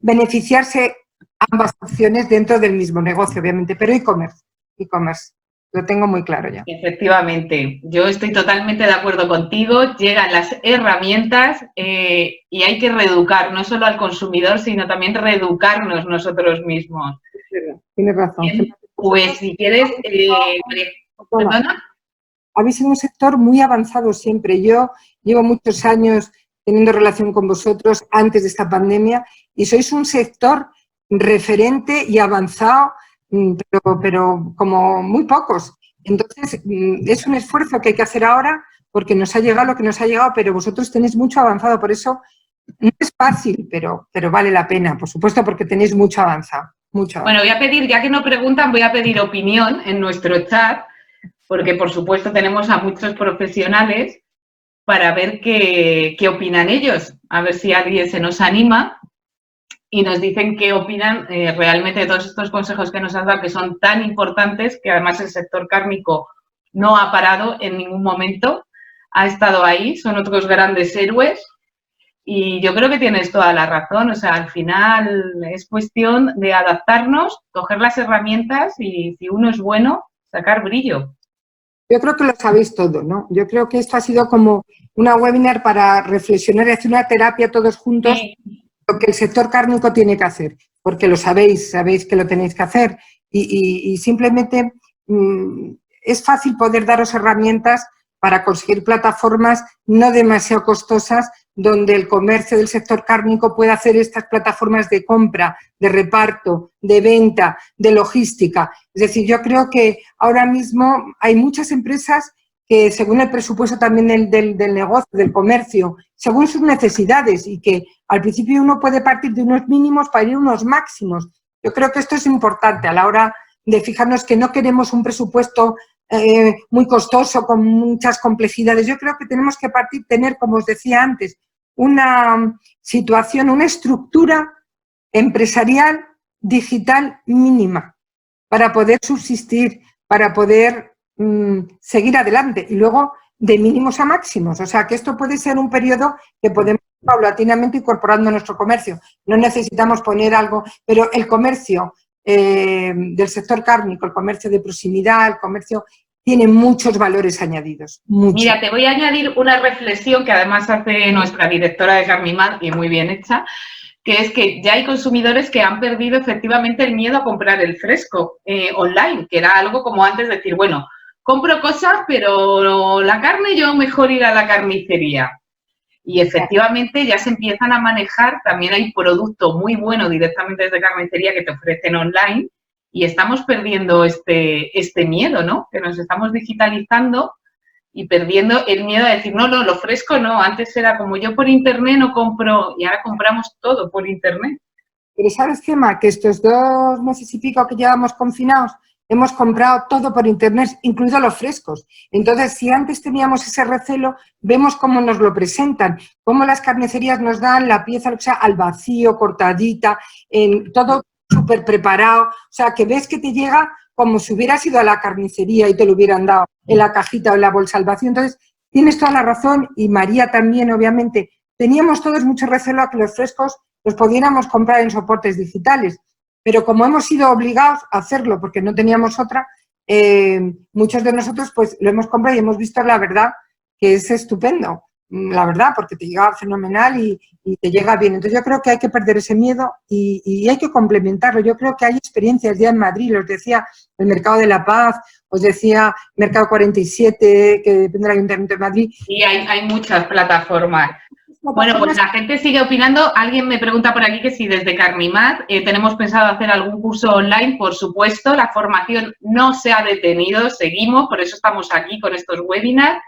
beneficiarse ambas opciones dentro del mismo negocio, obviamente, pero e-commerce, lo tengo muy claro ya. Efectivamente, yo estoy totalmente de acuerdo contigo, llegan las herramientas y hay que reeducar no solo al consumidor, sino también reeducarnos nosotros mismos. Tienes razón. Bien, pues si quieres, ¿perdona? Habéis sido un sector muy avanzado siempre. Yo llevo muchos años teniendo relación con vosotros antes de esta pandemia y sois un sector referente y avanzado, pero como muy pocos. Entonces, es un esfuerzo que hay que hacer ahora porque nos ha llegado lo que nos ha llegado, pero vosotros tenéis mucho avanzado. Por eso no es fácil, pero vale la pena, por supuesto, porque tenéis mucho avanzado. Bueno, voy a pedir, ya que no preguntan, voy a pedir opinión en nuestro chat, porque por supuesto tenemos a muchos profesionales para ver qué opinan ellos, a ver si alguien se nos anima y nos dicen qué opinan realmente de todos estos consejos que nos has dado, que son tan importantes, que además el sector cárnico no ha parado en ningún momento, ha estado ahí, son otros grandes héroes. Y yo creo que tienes toda la razón, o sea, al final es cuestión de adaptarnos, coger las herramientas y si uno es bueno, sacar brillo. Yo creo que lo sabéis todo, ¿no? Yo creo que esto ha sido como una webinar para reflexionar y hacer una terapia todos juntos, Sí. lo que el sector cárnico tiene que hacer, porque lo sabéis que lo tenéis que hacer y simplemente es fácil poder daros herramientas para conseguir plataformas no demasiado costosas donde el comercio del sector cárnico pueda hacer estas plataformas de compra, de reparto, de venta, de logística. Es decir, yo creo que ahora mismo hay muchas empresas que según el presupuesto también del negocio, del comercio, según sus necesidades y que al principio uno puede partir de unos mínimos para ir a unos máximos. Yo creo que esto es importante a la hora de fijarnos que no queremos un presupuesto muy costoso, con muchas complejidades. Yo creo que tenemos que tener, como os decía antes, una situación, una estructura empresarial digital mínima para poder subsistir, para poder seguir adelante y luego de mínimos a máximos. O sea, que esto puede ser un periodo que podemos paulatinamente incorporando a nuestro comercio. No necesitamos poner algo, pero el comercio del sector cárnico, el comercio de proximidad, el comercio tiene muchos valores añadidos. Mucho. Mira, te voy a añadir una reflexión que además hace nuestra directora de Carmimad y muy bien hecha, que es que ya hay consumidores que han perdido efectivamente el miedo a comprar el fresco online, que era algo como antes decir, bueno, compro cosas, pero la carne yo mejor ir a la carnicería. Y efectivamente ya se empiezan a manejar, también hay producto muy bueno directamente desde carnicería que te ofrecen online y estamos perdiendo este miedo, ¿no? Que nos estamos digitalizando y perdiendo el miedo a decir, no, lo fresco no, antes era como yo por internet no compro y ahora compramos todo por internet. Pero ¿sabes, Gemma? Que estos 2 meses y pico que llevamos confinados hemos comprado todo por internet, incluidos los frescos. Entonces, si antes teníamos ese recelo, vemos cómo nos lo presentan, cómo las carnicerías nos dan la pieza, o sea, al vacío, cortadita, todo súper preparado. O sea, que ves que te llega como si hubieras ido a la carnicería y te lo hubieran dado en la cajita o en la bolsa al vacío. Entonces, tienes toda la razón y María también, obviamente. Teníamos todos mucho recelo a que los frescos los pudiéramos comprar en soportes digitales. Pero como hemos sido obligados a hacerlo porque no teníamos otra, muchos de nosotros pues lo hemos comprado y hemos visto la verdad que es estupendo, la verdad, porque te llega fenomenal y te llega bien. Entonces yo creo que hay que perder ese miedo y hay que complementarlo. Yo creo que hay experiencias ya en Madrid, os decía el Mercado de la Paz, os decía Mercado 47, que depende del Ayuntamiento de Madrid. Y hay muchas plataformas. Bueno, pues la gente sigue opinando. Alguien me pregunta por aquí que si desde Carmimad tenemos pensado hacer algún curso online. Por supuesto, la formación no se ha detenido, seguimos, por eso estamos aquí con estos webinars.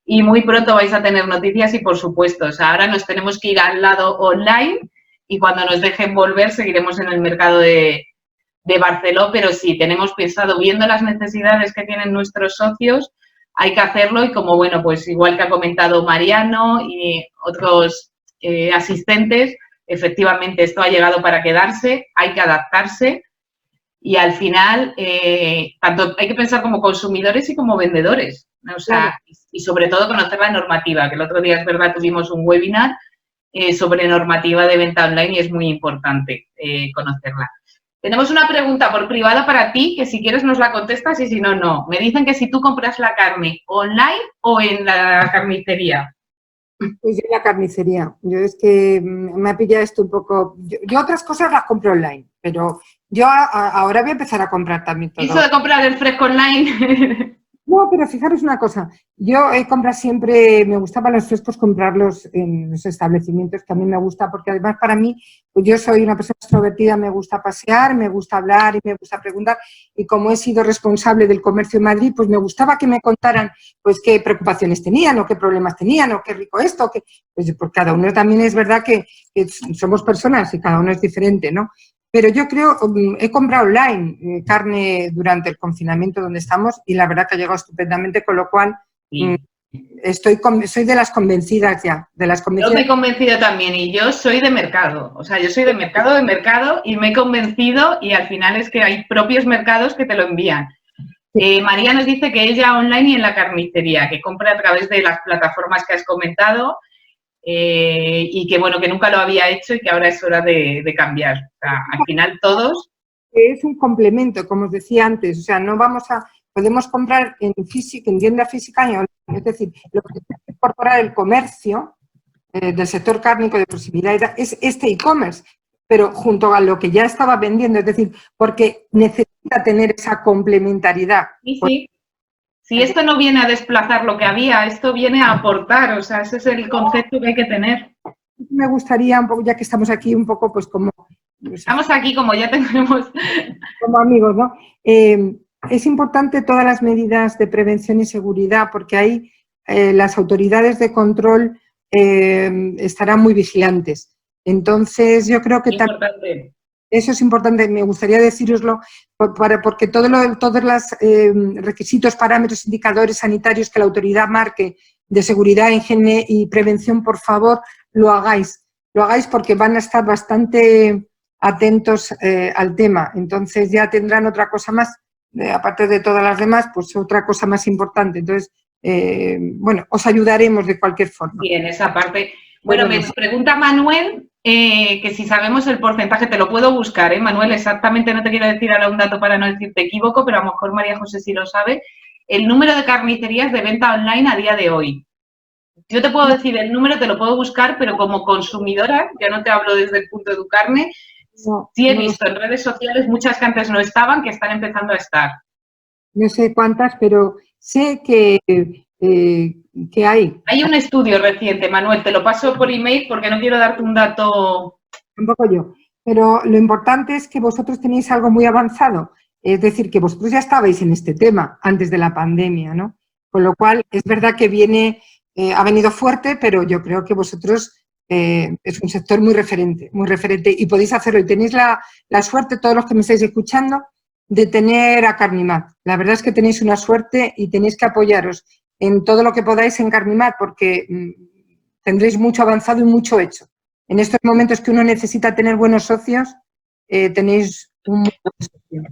y muy pronto vais a tener noticias y, por supuesto, o sea, ahora nos tenemos que ir al lado online y cuando nos dejen volver seguiremos en el mercado de Barceló, pero sí, tenemos pensado, viendo las necesidades que tienen nuestros socios, hay que hacerlo y como, bueno, pues igual que ha comentado Mariano y otros asistentes, efectivamente esto ha llegado para quedarse, hay que adaptarse y al final tanto hay que pensar como consumidores y como vendedores, ¿no? O sea, claro. Y sobre todo conocer la normativa, que el otro día es verdad tuvimos un webinar sobre normativa de venta online y es muy importante conocerla. Tenemos una pregunta por privado para ti, que si quieres nos la contestas y si no, no. Me dicen que si tú compras la carne online o en la carnicería. Pues yo en la carnicería. Yo es que me ha pillado esto un poco... Yo otras cosas las compro online, pero yo ahora voy a empezar a comprar también todo. ¿Eso de comprar el fresco online? No, pero fijaros una cosa, yo compro siempre, me gustaba los frescos comprarlos en los establecimientos, que a mí me gusta, porque además para mí, pues yo soy una persona extrovertida, me gusta pasear, me gusta hablar y me gusta preguntar, y como he sido responsable del comercio en Madrid, pues me gustaba que me contaran pues qué preocupaciones tenían, o qué problemas tenían, o qué rico esto, que pues por cada uno también es verdad que somos personas y cada uno es diferente, ¿no? Pero yo creo, he comprado online carne durante el confinamiento donde estamos y la verdad que ha llegado estupendamente, con lo cual sí. Soy de las convencidas ya. Yo me he convencido también y yo soy de mercado, o sea, yo soy de mercado y me he convencido y al final es que hay propios mercados que te lo envían. María nos dice que ella online y en la carnicería, que compra a través de las plataformas que has comentado. Y que bueno, que nunca lo había hecho y que ahora es hora de cambiar. O sea, al final todos... Es un complemento, como os decía antes, o sea, no vamos a... Podemos comprar en tienda física y online, es decir, lo que tiene que incorporar el comercio del sector cárnico de proximidad es este e-commerce, pero junto a lo que ya estaba vendiendo, es decir, porque necesita tener esa complementariedad. Sí, sí. Si esto no viene a desplazar lo que había, esto viene a aportar, o sea, ese es el concepto que hay que tener. Me gustaría un poco, ya que estamos aquí un poco, pues como... Estamos aquí como ya tenemos... Como amigos, ¿no? Es importante todas las medidas de prevención y seguridad porque ahí las autoridades de control estarán muy vigilantes. Entonces, yo creo que... Eso es importante, me gustaría decíroslo, porque todos los requisitos, parámetros, indicadores sanitarios que la autoridad marque de seguridad, higiene y prevención, por favor, lo hagáis. Lo hagáis porque van a estar bastante atentos al tema. Entonces ya tendrán otra cosa más, aparte de todas las demás, pues otra cosa más importante. Entonces, bueno, os ayudaremos de cualquier forma. Bien, esa parte... Bueno, me pregunta Manuel que si sabemos el porcentaje, te lo puedo buscar, Manuel, exactamente no te quiero decir ahora un dato para no decirte equivoco, pero a lo mejor María José sí lo sabe, el número de carnicerías de venta online a día de hoy. Yo te puedo decir el número, te lo puedo buscar, pero como consumidora, ya no te hablo desde el punto de Educarne, sí he visto en redes sociales muchas que antes no estaban, que están empezando a estar. No sé cuántas, pero sé que hay. Hay un estudio reciente, Manuel, te lo paso por email porque no quiero darte un dato... Tampoco yo, pero lo importante es que vosotros tenéis algo muy avanzado, es decir, que vosotros ya estabais en este tema antes de la pandemia, ¿no? Con lo cual, es verdad que ha venido fuerte, pero yo creo que vosotros es un sector muy referente y podéis hacerlo. Y tenéis la suerte, todos los que me estáis escuchando, de tener a Carnimat. La verdad es que tenéis una suerte y tenéis que apoyaros en todo lo que podáis en Carnimat porque tendréis mucho avanzado y mucho hecho. En estos momentos que uno necesita tener buenos socios, tenéis un muy buen socio.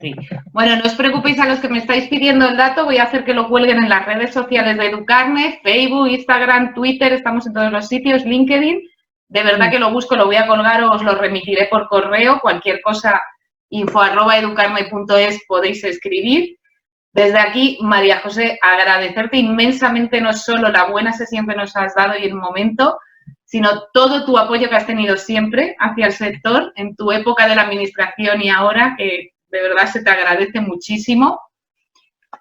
Sí. Bueno, no os preocupéis a los que me estáis pidiendo el dato, voy a hacer que lo cuelguen en las redes sociales de Educarne, Facebook, Instagram, Twitter, estamos en todos los sitios, LinkedIn. De verdad que lo busco, lo voy a colgar o os lo remitiré por correo, cualquier cosa, info@educarne.es podéis escribir. Desde aquí, María José, agradecerte inmensamente no solo la buena sesión que nos has dado y el momento, sino todo tu apoyo que has tenido siempre hacia el sector en tu época de la administración y ahora, que de verdad se te agradece muchísimo.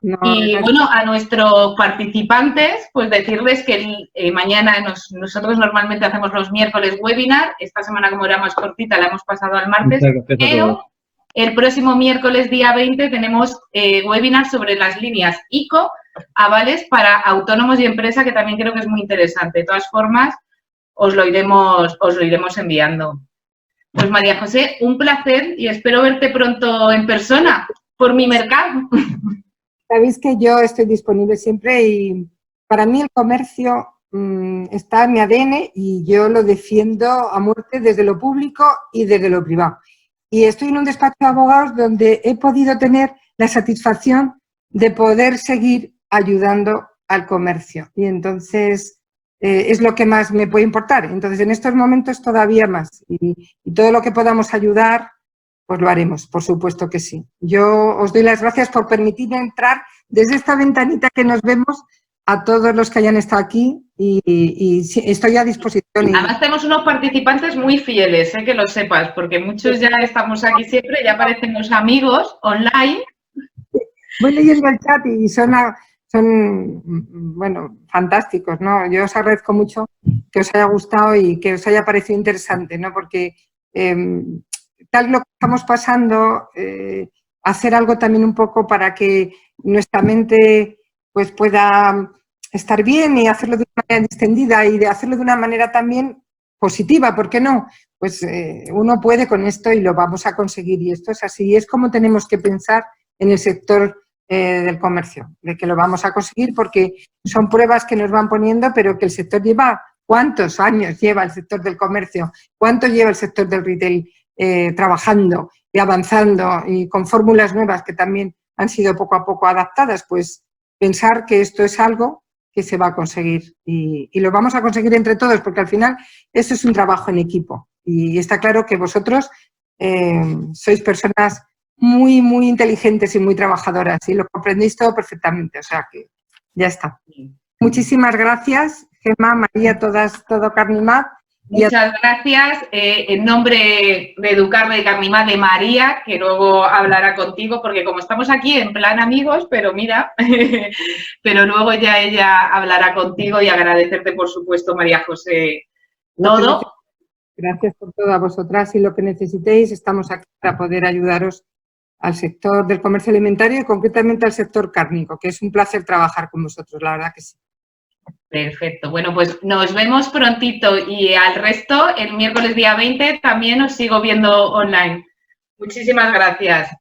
No, y bueno, a nuestros participantes, pues decirles que mañana nosotros normalmente hacemos los miércoles webinar, esta semana como era más cortita la hemos pasado al martes, pero El próximo miércoles día 20 tenemos webinar sobre las líneas ICO, avales para autónomos y empresa, que también creo que es muy interesante. De todas formas, os lo iremos enviando. Pues María José, un placer y espero verte pronto en persona por mi mercado. Sabéis que yo estoy disponible siempre y para mí el comercio está en mi ADN y yo lo defiendo a muerte desde lo público y desde lo privado. Y estoy en un despacho de abogados donde he podido tener la satisfacción de poder seguir ayudando al comercio. Y entonces es lo que más me puede importar. Entonces en estos momentos todavía más. Y todo lo que podamos ayudar, pues lo haremos, por supuesto que sí. Yo os doy las gracias por permitirme entrar desde esta ventanita que nos vemos a todos los que hayan estado aquí y estoy a disposición. Además tenemos unos participantes muy fieles, que lo sepas, porque muchos ya estamos aquí siempre, ya parecemos amigos online. Voy leyendo el chat y son bueno, fantásticos, ¿no? Yo os agradezco mucho que os haya gustado y que os haya parecido interesante, ¿no? Porque tal lo que estamos pasando, hacer algo también un poco para que nuestra mente pues pueda estar bien y hacerlo de una manera distendida y de hacerlo de una manera también positiva, ¿por qué no? Pues uno puede con esto y lo vamos a conseguir y esto es así. Y es como tenemos que pensar en el sector del comercio, de que lo vamos a conseguir porque son pruebas que nos van poniendo, pero que el sector lleva, ¿cuántos años lleva el sector del comercio? ¿Cuánto lleva el sector del retail trabajando y avanzando y con fórmulas nuevas que también han sido poco a poco adaptadas? Pues pensar que esto es algo que se va a conseguir y lo vamos a conseguir entre todos porque al final eso es un trabajo en equipo y está claro que vosotros sois personas muy, muy inteligentes y muy trabajadoras y lo comprendéis todo perfectamente, o sea que ya está. Muchísimas gracias, Gemma, María, todo Carnimat. Muchas gracias. En nombre de Educarme de Carnimat, de María, que luego hablará contigo, porque como estamos aquí en plan amigos, pero mira, pero luego ya ella hablará contigo y agradecerte, por supuesto, María José, todo. Gracias por todo a vosotras y lo que necesitéis, estamos aquí para poder ayudaros al sector del comercio alimentario y concretamente al sector cárnico, que es un placer trabajar con vosotros, la verdad que sí. Perfecto. Bueno, pues nos vemos prontito y al resto, el miércoles día 20 también os sigo viendo online. Muchísimas gracias.